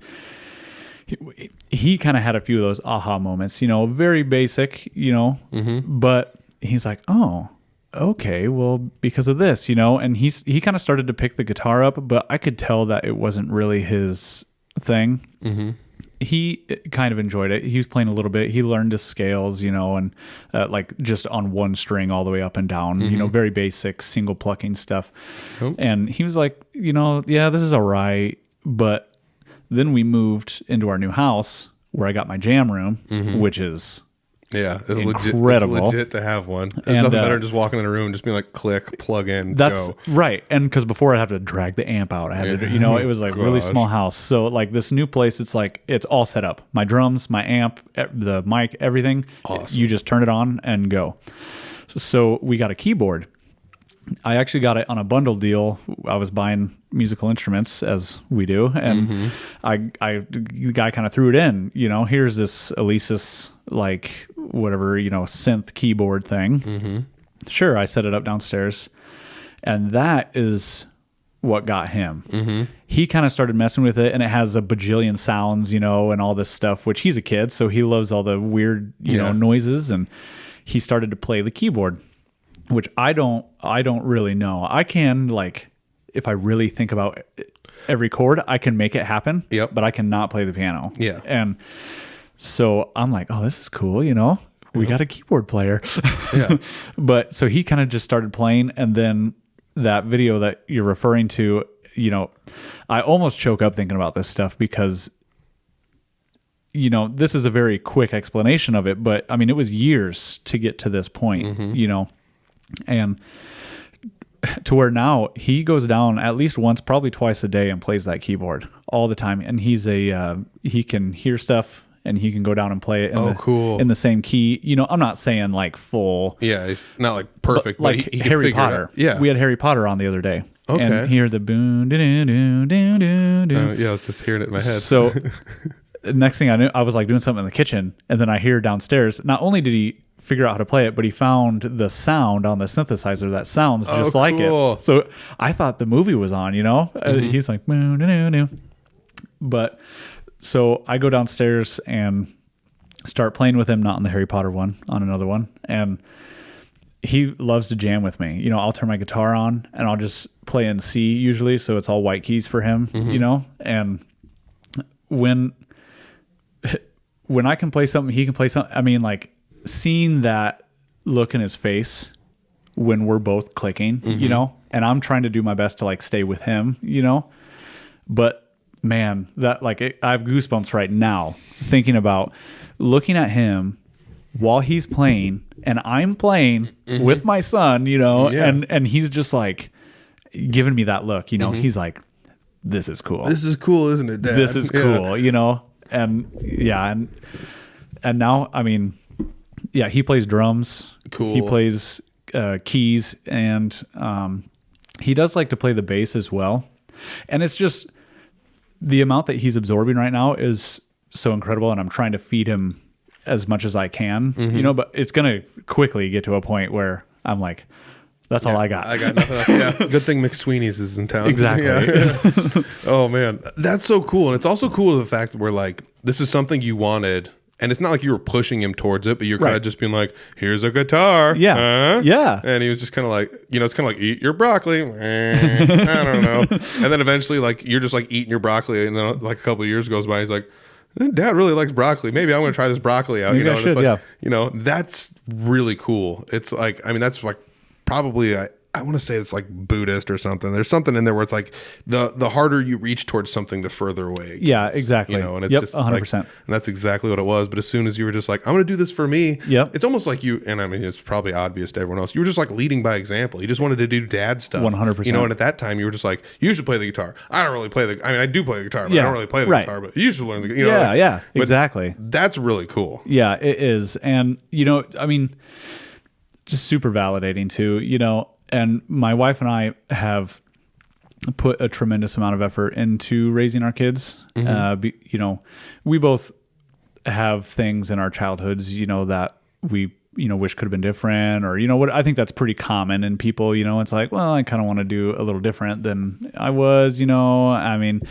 he kind of had a few of those aha moments, you know, very basic, you know, but he's like, oh, okay, well, because of this, you know, and he kind of started to pick the guitar up, but I could tell that it wasn't really his thing. He kind of enjoyed it. He was playing a little bit. He learned his scales, you know, and like just on one string all the way up and down, you know, very basic single plucking stuff. And he was like, you know, yeah, this is all right. But then we moved into our new house where I got my jam room, which is it's incredible. It's legit to have one. There's nothing better than just walking in a room, just being like, click, plug in, that's go. Right. And because before I'd have to drag the amp out, I had to, you know, it was like really small house. So like this new place, it's like, it's all set up. My drums, my amp, the mic, everything. Awesome. You just turn it on and go. So we got a keyboard. I actually got it on a bundle deal. I was buying musical instruments, as we do, and the guy kind of threw it in. You know, here's this Alesis, like whatever, you know, synth keyboard thing. Sure, I set it up downstairs, and that is what got him. He kind of started messing with it, and it has a bajillion sounds, you know, and all this stuff. Which he's a kid, so he loves all the weird, you know, noises, and he started to play the keyboard. Which I don't really know. I can, like, if I really think about every chord, I can make it happen. Yep. But I cannot play the piano. Yeah. And so I'm like, oh, this is cool, you know? We got a keyboard player. Yeah. But so he kind of just started playing, and then that video that you're referring to, you know, I almost choke up thinking about this stuff because, you know, this is a very quick explanation of it, but I mean, it was years to get to this point, you know? And to where now he goes down at least once, probably twice a day, and plays that keyboard all the time. And he's he can hear stuff, and he can go down and play it in the same key. You know, I'm not saying like full. Yeah, it's not like perfect, but like he Harry Potter. Yeah. We had Harry Potter on the other day. Okay. And hear the boom, yeah, I was just hearing it in my head. So next thing I knew, I was like doing something in the kitchen, and then I hear downstairs, not only did he figure out how to play it, but he found the sound on the synthesizer that sounds just like it. So I thought the movie was on, you know. He's like, but so I go downstairs and start playing with him, not on the Harry Potter one, on another one, and he loves to jam with me. You know, I'll turn my guitar on and I'll just play in C usually, so it's all white keys for him, you know. And when I can play something, he can play something. I mean, like, seeing that look in his face when we're both clicking, you know, and I'm trying to do my best to like stay with him, you know, but man, that like, I have goosebumps right now thinking about looking at him while he's playing and I'm playing with my son, you know, and he's just like giving me that look, you know, he's like, this is cool. This is cool, isn't it, Dad? This is cool, you know, and and now, I mean, yeah, he plays drums. Cool. He plays keys, and he does like to play the bass as well. And it's just, the amount that he's absorbing right now is so incredible, and I'm trying to feed him as much as I can, but it's going to quickly get to a point where I'm like, that's all I got. I got nothing else. Yeah. Good thing McSweeney's is in town. Exactly. Yeah. Oh man. That's so cool. And it's also cool the fact that we're like, this is something you wanted. And it's not like you were pushing him towards it, but you're kind of just being like, here's a guitar. Yeah. Yeah. And he was just kind of like, it's kind of like, eat your broccoli. I don't know. And then eventually, like, you're just like eating your broccoli. And then like a couple of years goes by, he's like, Dad really likes broccoli. Maybe I'm going to try this broccoli out. Maybe I should, and it's like, that's really cool. It's like, I mean, that's like probably, I want to say it's like Buddhist or something. There's something in there where it's like the harder you reach towards something, the further away it gets, Yeah, exactly. And it's just 100%. like, and that's exactly what it was. But as soon as you were just like, I'm going to do this for me. Yep. It's almost like you, and I mean, it's probably obvious to everyone else. You were just like leading by example. You just wanted to do dad stuff. 100%. And at that time you were just like, you should play the guitar. I don't really play I do play the guitar, but I don't really play the guitar, but you should learn the guitar. Yeah, exactly. That's really cool. Yeah, it is. And, I mean, just super validating too, and my wife and I have put a tremendous amount of effort into raising our kids. We both have things in our childhoods, that we, wish could have been different, or, what I think that's pretty common in people, it's like, well, I kind of want to do a little different than I was, I mean,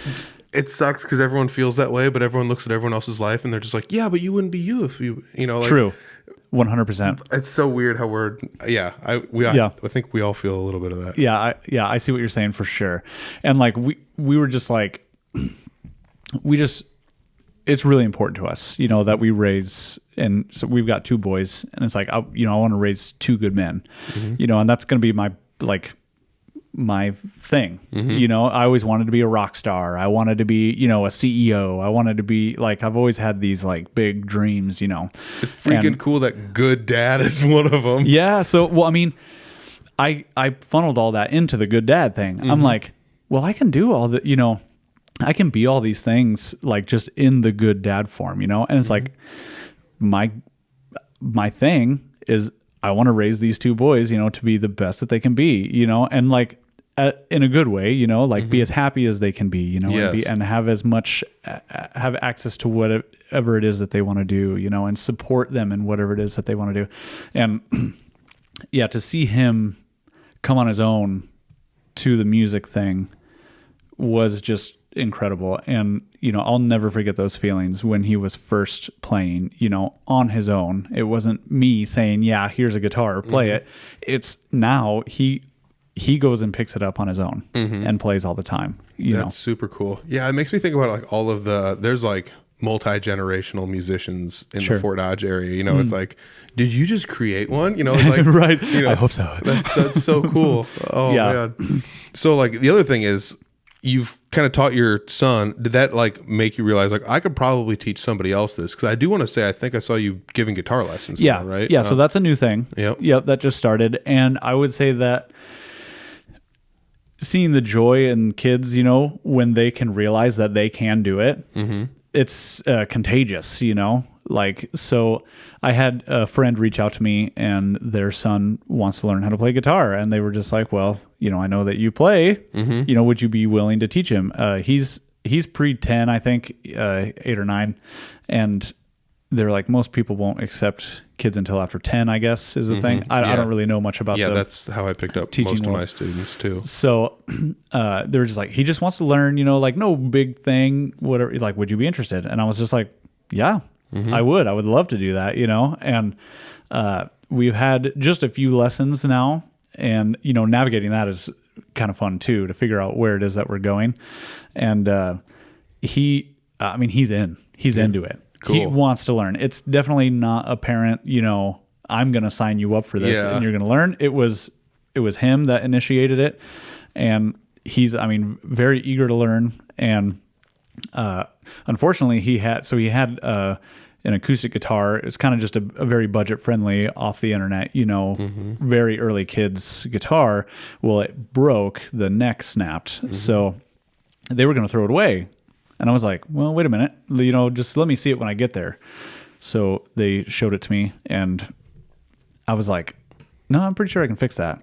it sucks because everyone feels that way, but everyone looks at everyone else's life and they're just like, yeah, but you wouldn't be you if you, like, true. 100%. It's so weird how I think we all feel a little bit of that. Yeah, I see what you're saying for sure. And like we were just like, it's really important to us, that we raise, and so we've got 2 boys, and it's like, I want to raise 2 good men, and that's going to be my thing. I always wanted to be a rock star. I wanted to be, a CEO. I wanted to be like, I've always had these like big dreams, It's freaking cool that good dad is one of them. Yeah. So, well, I mean, I funneled all that into the good dad thing. I'm like, well, I can do all the, I can be all these things like just in the good dad form, and it's like my thing is I want to raise these 2 boys, to be the best that they can be, and like, in a good way, like be as happy as they can be, and have as much, have access to whatever it is that they want to do, and support them in whatever it is that they want to do. And yeah, to see him come on his own to the music thing was just incredible. And, I'll never forget those feelings when he was first playing, on his own. It wasn't me saying, yeah, here's a guitar, play it. It's now he goes and picks it up on his own and plays all the time. That's super cool. Yeah, it makes me think about like all of there's like multi-generational musicians in the Fort Dodge area. It's like, did you just create one? Like right. I hope so. That's so cool. Oh man. So like the other thing is, you've kind of taught your son. Did that like make you realize like I could probably teach somebody else this? Because I do want to say I think I saw you giving guitar lessons. Yeah, now, right? Yeah. So that's a new thing. Yep. That just started, and I would say that seeing the joy in kids, when they can realize that they can do it, it's contagious. Like, so I had a friend reach out to me and their son wants to learn how to play guitar. And they were just like, well, I know that you play, would you be willing to teach him? He's pre-10, I think, 8 or 9. And they're like, most people won't accept kids until after 10, I guess is the thing. I don't really know much about that's how I picked up most of my students too. So they were just like, he just wants to learn, like no big thing, whatever. Like, would you be interested? And I was just like, yeah. I would love to do that, and we've had just a few lessons now, and navigating that is kind of fun too, to figure out where it is that we're going. And he's into it. Cool. He wants to learn. It's definitely not a parent, I'm going to sign you up for this and you're going to learn. It was him that initiated it, and he's very eager to learn. And unfortunately he had an acoustic guitar. It's kind of just a very budget friendly off the internet, very early kids guitar. Well, it broke, the neck snapped. So they were going to throw it away. And I was like, well, wait a minute, just let me see it when I get there. So they showed it to me and I was like, no, I'm pretty sure I can fix that.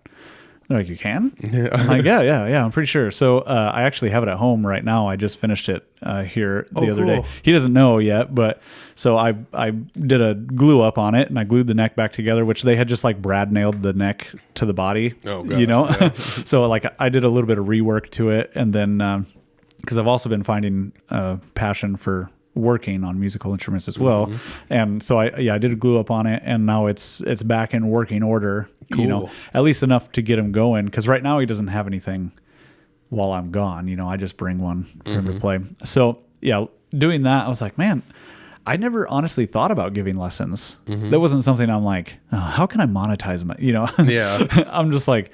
They're like, you can? I'm like, yeah, I'm pretty sure. So I actually have it at home right now. I just finished it here the other day. He doesn't know yet, but so I did a glue up on it, and I glued the neck back together, which they had just like Brad nailed the neck to the body. Oh, gosh, Yeah. So like I did a little bit of rework to it, and then because I've also been finding passion for working on musical instruments as well. And so I did a glue up on it, and now it's back in working order. Cool. At least enough to get him going, because right now he doesn't have anything while I'm gone. I just bring one for him to play. So yeah, doing that, I was like, man, I never honestly thought about giving lessons. That wasn't something I'm like, oh, how can I monetize my, Yeah. I'm just like,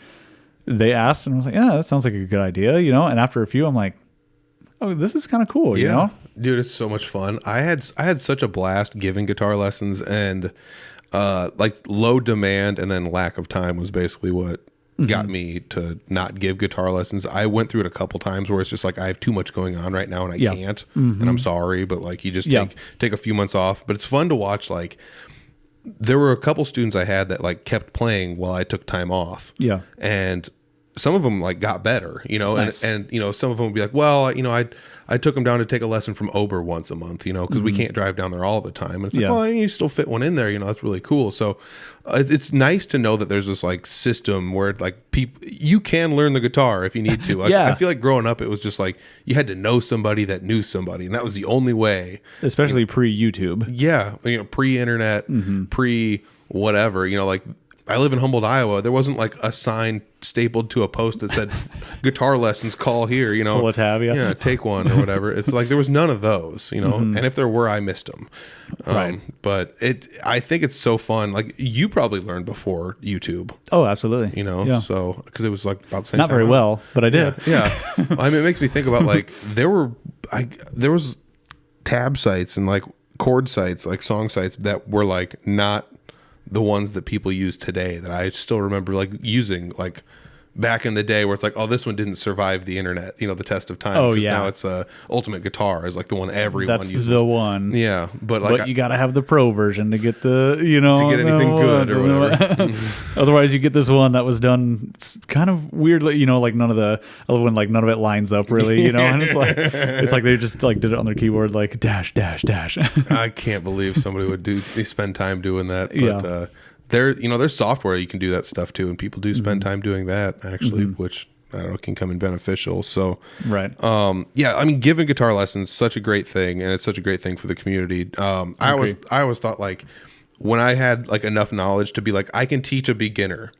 they asked, and I was like, yeah, that sounds like a good idea, and after a few, I'm like, oh, this is kind of cool, you know? Dude, it's so much fun. I had such a blast giving guitar lessons, and like low demand and then lack of time was basically what got me to not give guitar lessons. I went through it a couple times where it's just like I have too much going on right now and I can't, and I'm sorry, but like you just take a few months off. But it's fun to watch. Like there were a couple students I had that like kept playing while I took time off. Yeah, and some of them like got better, nice. and some of them would be like, well, I took them down to take a lesson from Ober once a month, because we can't drive down there all the time. And it's like, well, you still fit one in there, that's really cool. So it's nice to know that there's this like system where like you can learn the guitar if you need to. I feel like growing up, it was just like you had to know somebody that knew somebody, and that was the only way. Especially pre-YouTube. Yeah, pre-internet, pre whatever, like. I live in Humboldt, Iowa. There wasn't like a sign stapled to a post that said guitar lessons, call here, Pull a tab, yeah, take one or whatever. It's like there was none of those, and if there were, I missed them. Right. But I think it's so fun. Like you probably learned before YouTube. Oh, absolutely. So because it was like about the same Not time very out. Well, but I did. Yeah. Well, I mean, it makes me think about like there was tab sites and like chord sites, like song sites that were like not the ones that people use today that I still remember like using like back in the day where it's like, oh, this one didn't survive the internet, the test of time. Oh, yeah. Now it's Ultimate Guitar is like the one everyone That's uses. the one. Yeah. But you got to have the pro version to get the, to get anything good or whatever. Otherwise you get this one that was done kind of weirdly, like none of the other one, like none of it lines up really, and it's like they just like did it on their keyboard, like dash, dash, dash. I can't believe somebody would spend time doing that. But, there's software you can do that stuff too, and people do spend time doing that actually, which I don't know can come in beneficial. So right, I mean, giving guitar lessons such a great thing, and it's such a great thing for the community. I always thought like when I had like enough knowledge to be like I can teach a beginner,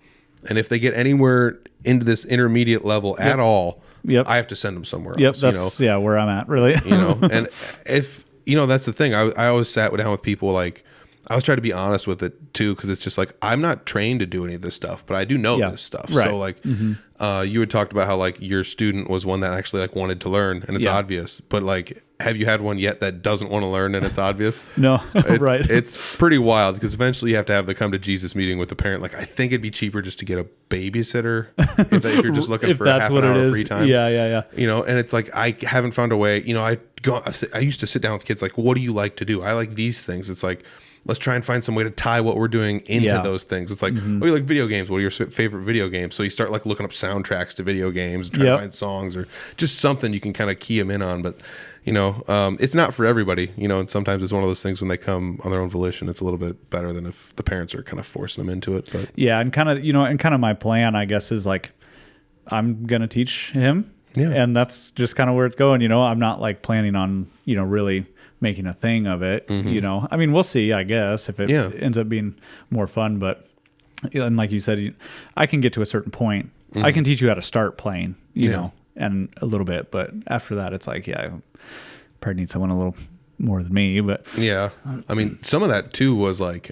and if they get anywhere into this intermediate level at all, I have to send them somewhere else. That's where I'm at really. And if that's the thing. I always sat down with people like. I was trying to be honest with it too, because it's just like I'm not trained to do any of this stuff, but I do know this stuff. Right. So like, you had talked about how like your student was one that actually like wanted to learn, and it's obvious. But like, have you had one yet that doesn't want to learn and it's obvious? No, right. It's pretty wild because eventually you have to have the come to Jesus meeting with the parent. Like, I think it'd be cheaper just to get a babysitter if you're just looking for half an hour of free time. Yeah. And it's like I haven't found a way. I used to sit down with kids like, what do you like to do? I like these things. It's like. Let's try and find some way to tie what we're doing into those things. It's like, oh, you like video games. What are your favorite video games? So you start like looking up soundtracks to video games and try to find songs or just something you can kind of key them in on. But, it's not for everybody, and sometimes it's one of those things when they come on their own volition, it's a little bit better than if the parents are kind of forcing them into it. But yeah. And kind of my plan, I guess, is like, I'm going to teach him. Yeah. And that's just kind of where it's going. I'm not like planning on, really making a thing of it, I mean, we'll see, I guess, if it ends up being more fun, but and like you said, I can get to a certain point. I can teach you how to start playing, you know, and a little bit, but after that, it's like, I probably need someone a little more than me, but yeah. I mean, some of that too was like,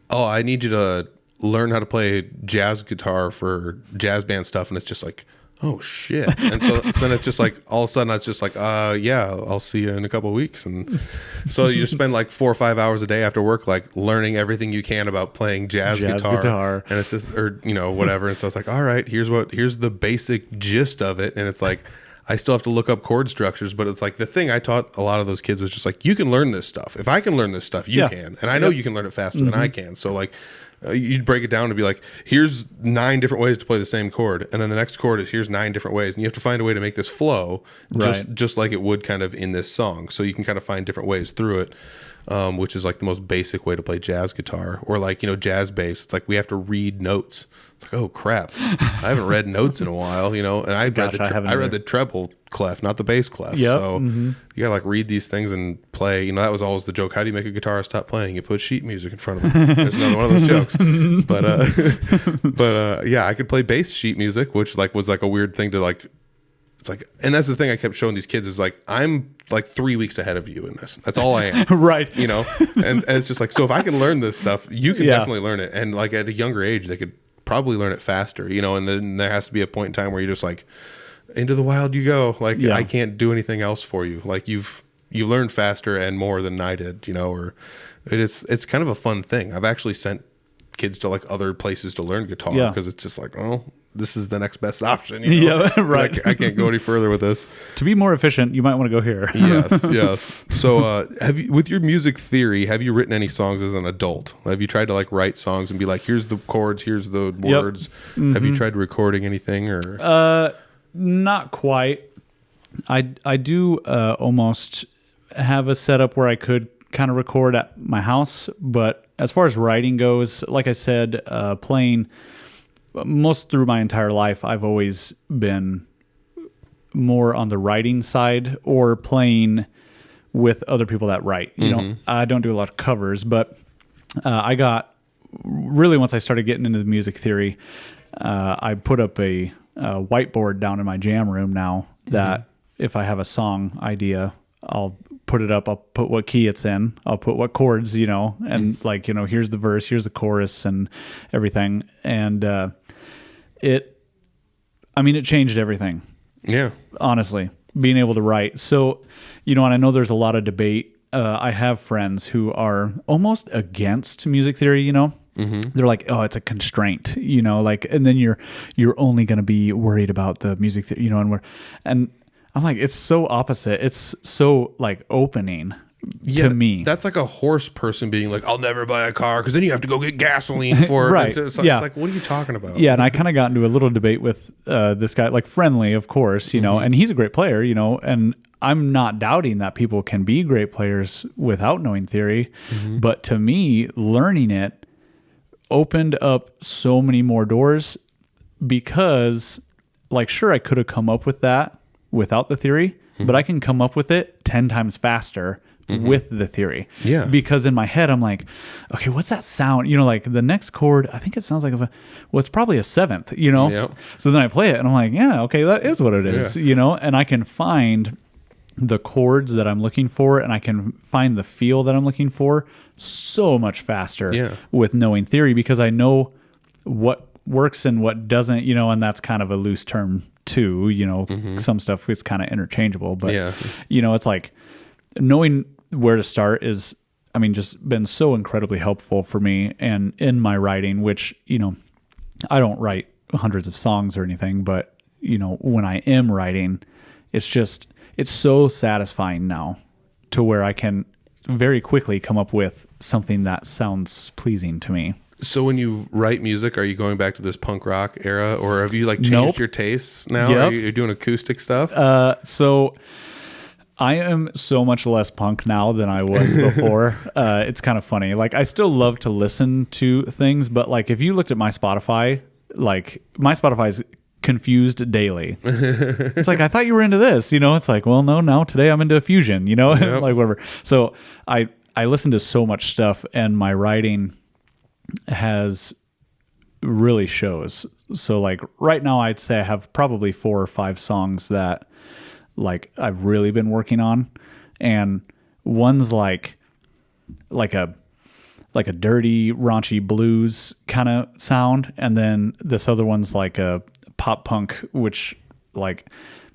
oh, I need you to learn how to play jazz guitar for jazz band stuff. And it's just like, oh shit. And so then it's just like all of a sudden it's just like I'll see you in a couple of weeks. And so you just spend like 4 or 5 hours a day after work like learning everything you can about playing jazz guitar, and it's just whatever. And so it's like, all right, here's the basic gist of it. And it's like I still have to look up chord structures, but it's like the thing I taught a lot of those kids was just like, you can learn this stuff. If I can learn this stuff, you can. And I know you can learn it faster than I can. So like you'd break it down to be like, here's 9 different ways to play the same chord, and then the next chord is here's 9 different ways, and you have to find a way to make this flow just like it would kind of in this song. So you can kind of find different ways through it, which is like the most basic way to play jazz guitar, or like, you know, jazz bass. It's like we have to read notes. It's like, oh crap, I haven't read notes in a while, you know. And I read the treble clef, not the bass clef. Yep. So you gotta like read these things and play. You know, that was always the joke. How do you make a guitarist stop playing? You put sheet music in front of them. There's another one of those jokes. But yeah, I could play bass sheet music, which like was like a weird thing to like. It's like, and that's the thing I kept showing these kids is like, I'm like 3 weeks ahead of you in this. That's all I am. Right. You know, and it's just like, so if I can learn this stuff, you can definitely learn it. And like at a younger age, they could probably learn it faster, you know, and then there has to be a point in time where you're just like, into the wild you go. Like, I can't do anything else for you. Like you learned faster and more than I did, you know, or it's kind of a fun thing. I've actually sent kids to like other places to learn guitar because it's just like, oh, this is the next best option. You know? Yeah, right. I can't go any further with this. To be more efficient, you might want to go here. Yes. So, have you, with your music theory, have you written any songs as an adult? Have you tried to like write songs and be like, here's the chords, here's the words? Mm-hmm. Have you tried recording anything or? Not quite. I do almost have a setup where I could kind of record at my house, but as far as writing goes, like I said, playing most through my entire life, I've always been more on the writing side or playing with other people that write. You know, I don't do a lot of covers, but I got really, once I started getting into the music theory, I put up a whiteboard down in my jam room now that if I have a song idea, I'll put it up, I'll put what key it's in, I'll put what chords, you know, and like, you know, here's the verse, here's the chorus and everything. And it changed everything. Yeah. Honestly, being able to write. So, you know, and I know there's a lot of debate. I have friends who are almost against music theory, you know. They're like, oh, it's a constraint, you know, like, and then you're only going to be worried about the music theory, you know, and I'm like, it's so opposite. It's so like opening to me. That's like a horse person being like, I'll never buy a car because then you have to go get gasoline for it. Right. It's like, what are you talking about? Yeah. And I kind of got into a little debate with this guy, like friendly, of course, you know, and he's a great player, you know, and I'm not doubting that people can be great players without knowing theory. But to me, learning it opened up so many more doors because, like, sure, I could have come up with that without the theory, but I can come up with it 10 times faster with the theory. Yeah. Because in my head, I'm like, okay, what's that sound? You know, like the next chord, I think it sounds like it's probably a 7th, you know? Yep. So then I play it and I'm like, yeah, okay, that is what it is, you know? And I can find the chords that I'm looking for and I can find the feel that I'm looking for so much faster with knowing theory because I know what works and what doesn't, you know, and that's kind of a loose term too, you know, some stuff is kind of interchangeable, but you know, it's like knowing where to start is, I mean, just been so incredibly helpful for me and in my writing, which, you know, I don't write hundreds of songs or anything, but you know, when I am writing, it's so satisfying now to where I can very quickly come up with something that sounds pleasing to me. So when you write music, are you going back to this punk rock era or have you like changed your tastes now? Yep. Are you doing acoustic stuff? So I am so much less punk now than I was before. It's kind of funny. Like I still love to listen to things, but like if you looked at my Spotify, like my Spotify is confused daily. It's like, I thought you were into this, you know? It's like, well, no, now today I'm into fusion, you know? Like whatever. So I listen to so much stuff and my writing has really shows. So like right now I'd say I have probably 4 or 5 songs that like I've really been working on, and one's like a dirty raunchy blues kind of sound, and then this other one's like a pop punk, which like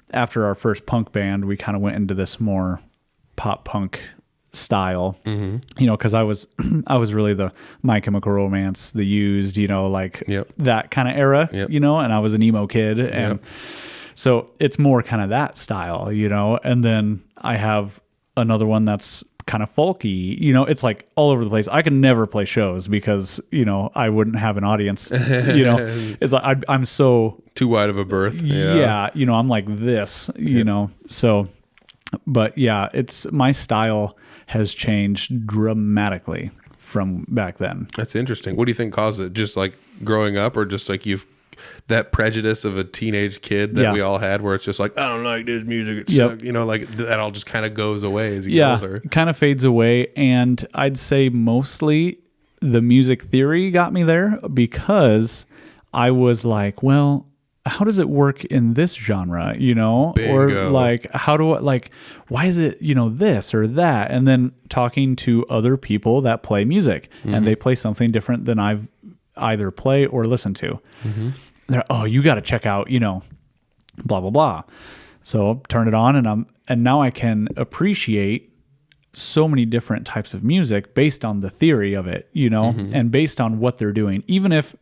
after our first punk band we kind of went into this more pop punk style, you know, because I was really the My Chemical Romance, The Used, you know, like that kind of era, you know, and I was an emo kid, and so it's more kind of that style, you know. And then I have another one that's kind of folky, you know, it's like all over the place. I can never play shows because, you know, I wouldn't have an audience, you know, it's like, I'm so too wide of a berth. Yeah. You know, I'm like this, you know, so, but yeah, my style has changed dramatically from back then. That's interesting. What do you think caused it? Just like growing up, or just like that prejudice of a teenage kid that we all had, where it's just like, I don't like this music. It's you know, like that all just kind of goes away as you get older. Kind of fades away. And I'd say mostly the music theory got me there, because I was like, well, how does it work in this genre, you know? Bingo. Or like, why is it, you know, this or that? And then talking to other people that play music, and they play something different than I've either play or listen to. They're, oh, you got to check out, you know, blah, blah, blah. So turn it on, and now I can appreciate so many different types of music based on the theory of it, you know, and based on what they're doing. Even if,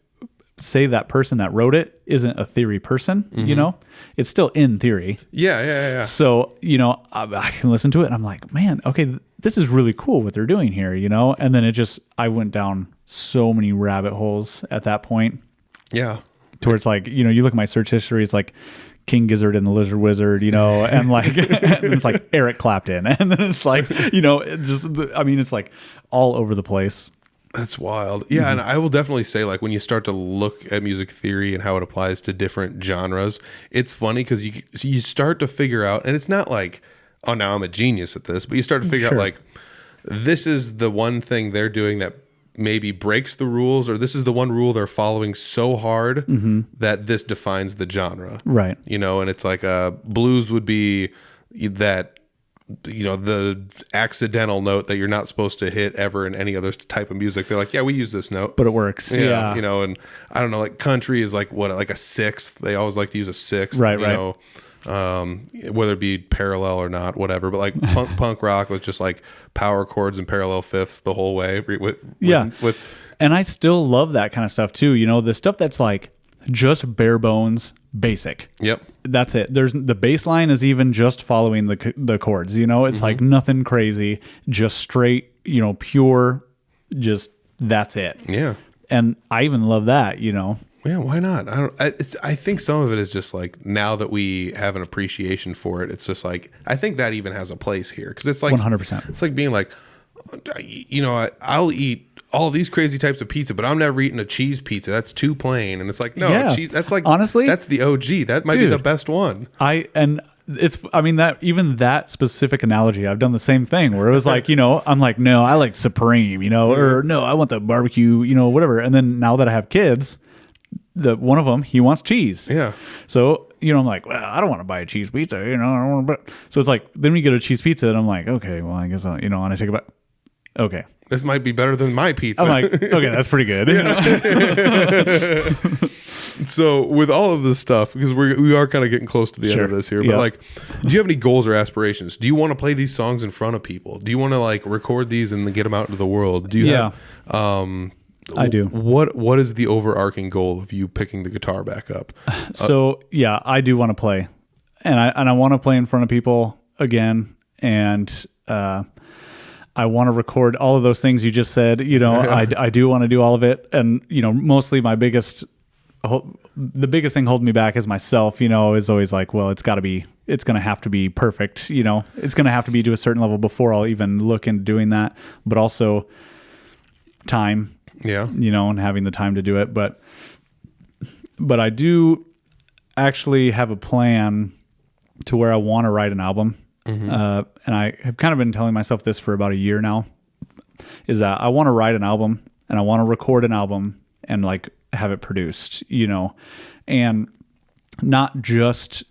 say, that person that wrote it isn't a theory person, you know, it's still in theory. Yeah. So, you know, I can listen to it and I'm like, man, okay, this is really cool what they're doing here, you know? And then I went down so many rabbit holes at that point. Yeah. To where it's like, you know, you look at my search history, it's like King Gizzard and the Lizard Wizard, you know, and like, and it's like Eric Clapton. And then it's like, you know, it's like all over the place. That's wild. Yeah, and I will definitely say, like, when you start to look at music theory and how it applies to different genres, it's funny because you start to figure out, and it's not like, oh, now I'm a genius at this, but you start to figure out, like, this is the one thing they're doing that maybe breaks the rules, or this is the one rule they're following so hard that this defines the genre. Right. You know, and it's like blues would be that, you know, the accidental note that you're not supposed to hit ever in any other type of music. They're like, yeah, we use this note, but it works. Yeah. You know, and I don't know, like country is like like a sixth. They always like to use a sixth, right. You know, whether it be parallel or not, whatever. But like punk rock was just like power chords and parallel fifths the whole way. And I still love that kind of stuff too. You know, the stuff that's like just bare bones basic. Yep. That's it. There's the bass line is even just following the chords, you know, it's like nothing crazy, just straight, you know, pure, just that's it. Yeah. And I even love that, you know. Yeah, why not? I think some of it is just like, now that we have an appreciation for it, it's just like, I think that even has a place here, because it's like 100%. It's like being like, you know, I'll eat all these crazy types of pizza, but I'm never eating a cheese pizza. That's too plain. And it's like, no, cheese. That's like, honestly, that's the OG. That might be the best one. That specific analogy, I've done the same thing where it was like, you know, I'm like, no, I like Supreme, you know, or no, I want the barbecue, you know, whatever. And then now that I have kids, one of them, he wants cheese. Yeah. So, you know, I'm like, well, I don't want to buy a cheese pizza, you know, I don't want to. So it's like, then we get a cheese pizza and I'm like, okay, well, I guess I'll, you know, and I take it back. Okay. This might be better than my pizza. I'm like, okay, that's pretty good. Yeah. So with all of this stuff, because we are kind of getting close to the end of this here, but like, do you have any goals or aspirations? Do you want to play these songs in front of people? Do you want to like record these and then get them out into the world? Do you have, I do. What is the overarching goal of you picking the guitar back up? So yeah, I do want to play, and I want to play in front of people again, and I want to record all of those things you just said. You know, I do want to do all of it, and you know, mostly the biggest thing holding me back is myself. You know, is always like, well, it's going to have to be perfect. You know, it's going to have to be to a certain level before I'll even look into doing that. But also time. Yeah. You know, and having the time to do it. But I do actually have a plan to where I want to write an album. Mm-hmm. And I have kind of been telling myself this for about a year now, is that I want to write an album and I want to record an album and like have it produced, you know, and not just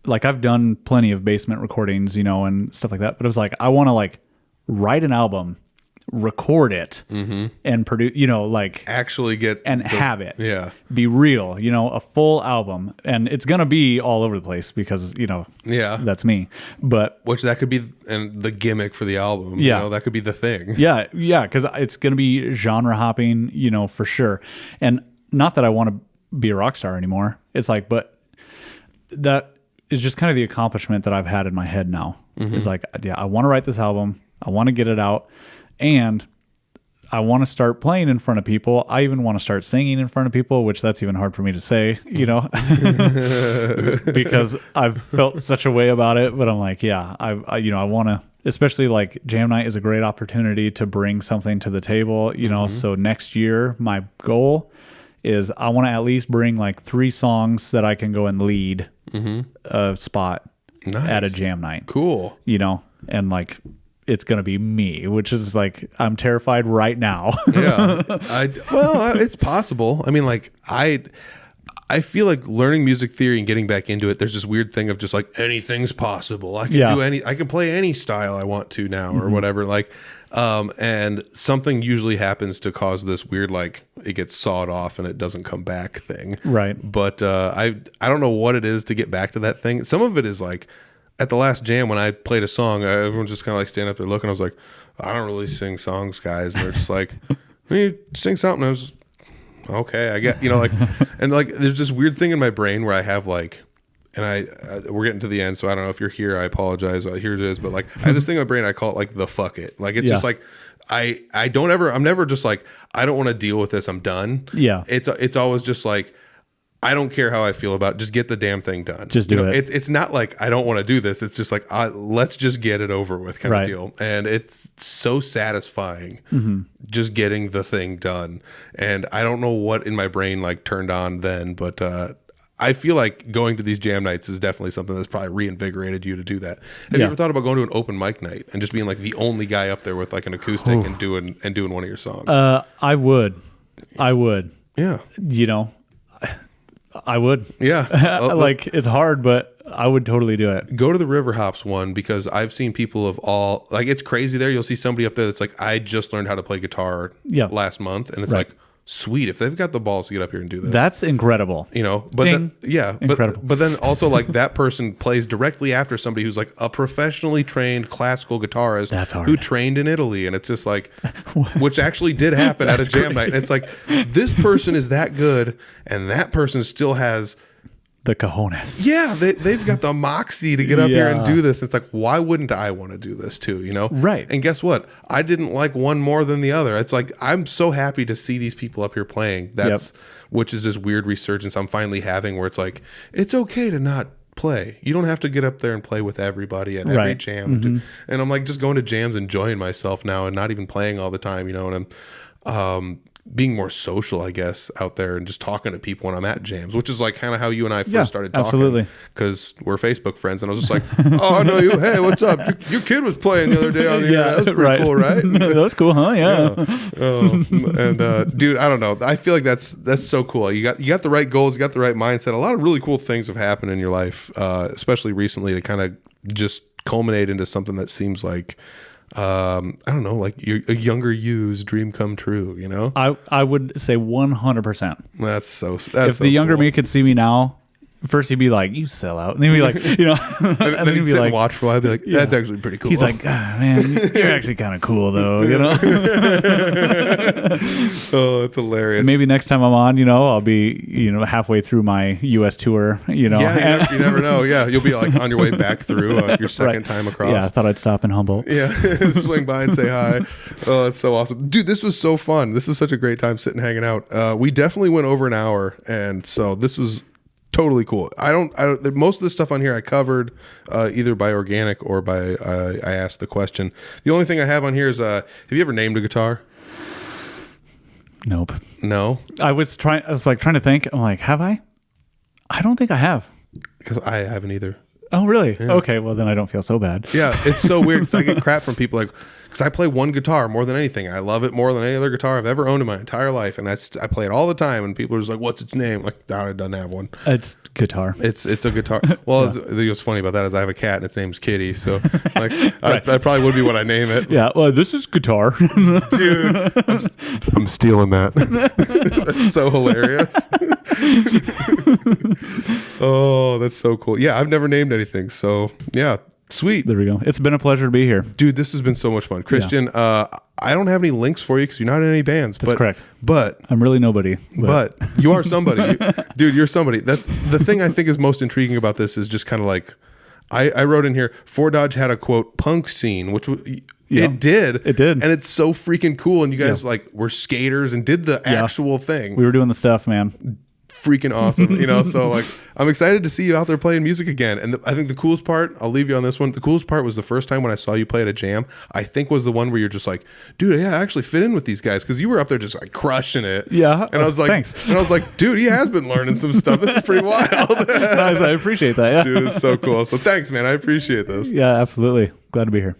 like, I've done plenty of basement recordings, you know, and stuff like that, but it was like, I want to like write an album, record it, and produce, you know, like actually get and have it be real, you know, a full album. And it's gonna be all over the place because, you know, that's me, but which that could be and the gimmick for the album, you know, that could be the thing. Because it's gonna be genre hopping, you know, for sure. And not that I want to be a rock star anymore, it's like, but that is just kind of the accomplishment that I've had in my head now. It's like, yeah, I want to write this album. I want to get it out. And I want to start playing in front of people. I even want to start singing in front of people, which that's even hard for me to say, you know, because I've felt such a way about it. But I'm like, yeah, I want to, especially like jam night is a great opportunity to bring something to the table, you know. So next year, my goal is I want to at least bring like 3 songs that I can go and lead a spot at a jam night. Cool. You know, and like, it's going to be me, which is like, I'm terrified right now. Yeah. It's possible. I mean, like I feel like learning music theory and getting back into it, there's this weird thing of just like anything's possible. I can I can play any style I want to now or whatever. Like, and something usually happens to cause this weird, like it gets sawed off and it doesn't come back thing. Right. But, I don't know what it is to get back to that thing. Some of it is like, at the last jam, when I played a song, everyone's just kind of like standing up there looking. I was like, I don't really sing songs, guys. And they're just like, you sing something. I was okay, I get, you know, like, and like, there's this weird thing in my brain where I have like, and we're getting to the end, so I don't know if you're here. I apologize. Here it is. But like, I have this thing in my brain. I call it like the fuck it. Like, it's just like, I'm never just like, I don't want to deal with this. I'm done. Yeah. It's always just like, I don't care how I feel about it. Just get the damn thing done. Just do it. It's not like I don't want to do this. It's just like, let's just get it over with kind of deal. And it's so satisfying just getting the thing done. And I don't know what in my brain like turned on then, but I feel like going to these jam nights is definitely something that's probably reinvigorated you to do that. Have you ever thought about going to an open mic night and just being like the only guy up there with like an acoustic and doing one of your songs? I would. Yeah. You know, I would. Yeah. Like, it's hard, but I would totally do it. Go to the River Hops one, because I've seen people of all, like, it's crazy there. You'll see somebody up there that's like, I just learned how to play guitar last month. And it's like, sweet, if they've got the balls to get up here and do this. That's incredible. You know, but incredible. But then also like that person plays directly after somebody who's like a professionally trained classical guitarist who trained in Italy. And it's just like, which actually did happen at a jam night. And it's like, this person is that good and that person still has the cojones. Yeah, they've got the moxie to get up here and do this. It's like, why wouldn't I want to do this too, you know? Right. And guess what? I didn't like one more than the other. It's like, I'm so happy to see these people up here playing. Which is this weird resurgence I'm finally having where it's like, it's okay to not play. You don't have to get up there and play with everybody at every jam. And I'm like just going to jams, enjoying myself now and not even playing all the time, you know, and I'm being more social, I guess, out there and just talking to people when I'm at jams, which is like kind of how you and I first started talking. Absolutely. Because we're Facebook friends. And I was just like, oh, I know you. Hey, what's up? Your kid was playing the other day on the internet. That was pretty cool, right? That was cool, huh? Yeah. And dude, I don't know. I feel like that's so cool. You got the right goals. You got the right mindset. A lot of really cool things have happened in your life, especially recently, to kind of just culminate into something that seems like, I don't know, like a younger you's dream come true, you know? I would say 100%. That's if the younger me could see me now, first he'd be like, you sell out. And then he'd be like, you know, and then he'd be like, watch for a while. I'd be like, that's actually pretty cool. He's like, man, you're actually kind of cool though, you know? Oh, it's hilarious. Maybe next time I'm on, you know, I'll be, you know, halfway through my US tour, you know? Yeah, you never know. Yeah. You'll be like on your way back through your second time across. Yeah. I thought I'd stop in Humboldt. Yeah. Swing by and say hi. Oh, that's so awesome. Dude, this was so fun. This is such a great time sitting, hanging out. We definitely went over an hour. And so this was totally cool. I don't most of the stuff on here I covered either by organic or by I asked the question. The only thing I have on here is have you ever named a guitar? Nope. No. I was trying to think. I'm like, have I? I don't think I have. Because I haven't either. Oh, really? Yeah. Okay, well then I don't feel so bad. Yeah, it's so weird because I get crap from people like, because I play one guitar more than anything. I love it more than any other guitar I've ever owned in my entire life, and I play it all the time. And people are just like, "What's its name?" Like, it doesn't have one. It's guitar. It's a guitar. Well, what's funny about that is I have a cat and its name's Kitty. So like, I probably would be what I name it. Yeah. Well, this is guitar. Dude, I'm stealing that. That's so hilarious. Oh, that's so cool. Yeah, I've never named anything. So yeah. Sweet. There we go. It's been a pleasure to be here. Dude, this has been so much fun. Christian, I don't have any links for you because you're not in any bands. That's correct. But I'm really nobody. But you are somebody. Dude, you're somebody. That's the thing I think is most intriguing about this is just kind of like, I wrote in here, Fort Dodge had a, quote, punk scene, which it did. It did. And it's so freaking cool. And you guys like were skaters and did the actual thing. We were doing the stuff, man. Freaking awesome, you know. So like, I'm excited to see you out there playing music again. And I think the coolest part, I'll leave you on this one. The coolest part was the first time when I saw you play at a jam. I think was the one where you're just like, dude, yeah, I actually fit in with these guys because you were up there just like crushing it. Yeah, and I was like, thanks. And I was like, dude, he has been learning some stuff. This is pretty wild. Nice, I appreciate that. Yeah, dude, it's so cool. So thanks, man. I appreciate this. Yeah, absolutely. Glad to be here.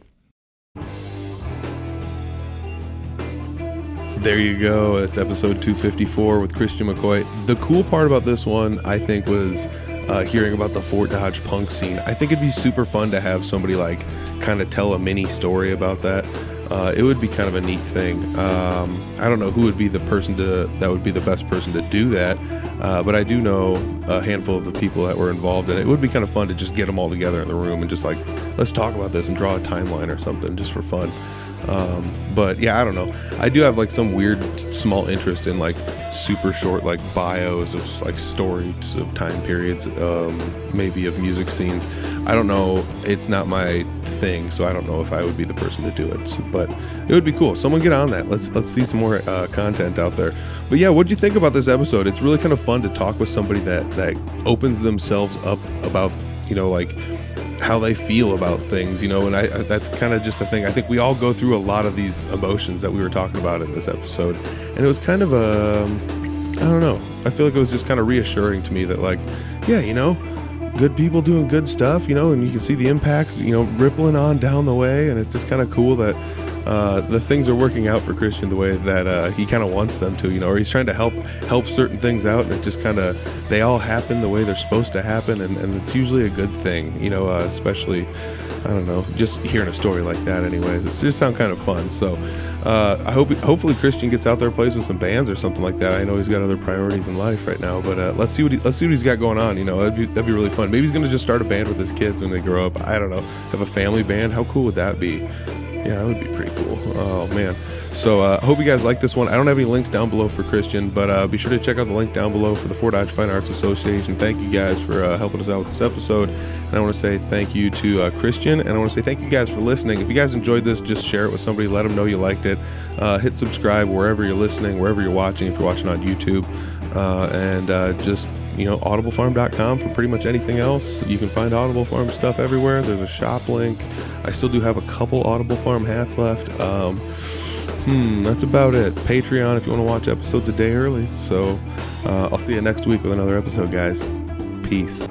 There you go. It's episode 254 with Christian McCoy. The cool part about this one, I think, was hearing about the Fort Dodge punk scene. I think it'd be super fun to have somebody like kind of tell a mini story about that. It would be kind of a neat thing. I don't know who would be the person that would be the best person to do that, but I do know a handful of the people that were involved in it. It would be kind of fun to just get them all together in the room and just like, let's talk about this and draw a timeline or something just for fun. But yeah, I don't know. I do have like some weird small interest in like super short like bios of like stories of time periods, maybe of music scenes. I don't know. It's not my thing, so I don't know if I would be the person to do it. But it would be cool. Someone get on that. Let's see some more content out there. But yeah, what do you think about this episode? It's really kind of fun to talk with somebody that opens themselves up about, you know, like how they feel about things, you know, and I that's kind of just the thing. I think we all go through a lot of these emotions that we were talking about in this episode, and it was kind of I don't know, I feel like it was just kind of reassuring to me that like, yeah, you know, good people doing good stuff, you know, and you can see the impacts, you know, rippling on down the way, and it's just kind of cool that the things are working out for Christian the way that he kind of wants them to, you know, or he's trying to help certain things out, and it just kind of, they all happen the way they're supposed to happen, and it's usually a good thing, you know, especially, I don't know, just hearing a story like that anyways, it just sounds kind of fun. So hopefully Christian gets out there, plays with some bands or something like that. I know he's got other priorities in life right now, but let's see what he's got going on, you know. That'd be really fun. Maybe he's gonna just start a band with his kids when they grow up. I don't know, have a family band. How cool would that be? Yeah, that would be pretty cool. Oh, man. So I hope you guys like this one. I don't have any links down below for Christian, but be sure to check out the link down below for the Fort Dodge Fine Arts Association. Thank you guys for helping us out with this episode. And I want to say thank you to Christian, and I want to say thank you guys for listening. If you guys enjoyed this, just share it with somebody. Let them know you liked it. Hit subscribe wherever you're listening, wherever you're watching, if you're watching on YouTube. And just, you know, audiblefarm.com for pretty much anything else. You can find Audible Farm stuff everywhere. There's a shop link. I still do have a couple Audible Farm hats left. That's about it. Patreon if you want to watch episodes a day early. So I'll see you next week with another episode, guys. Peace.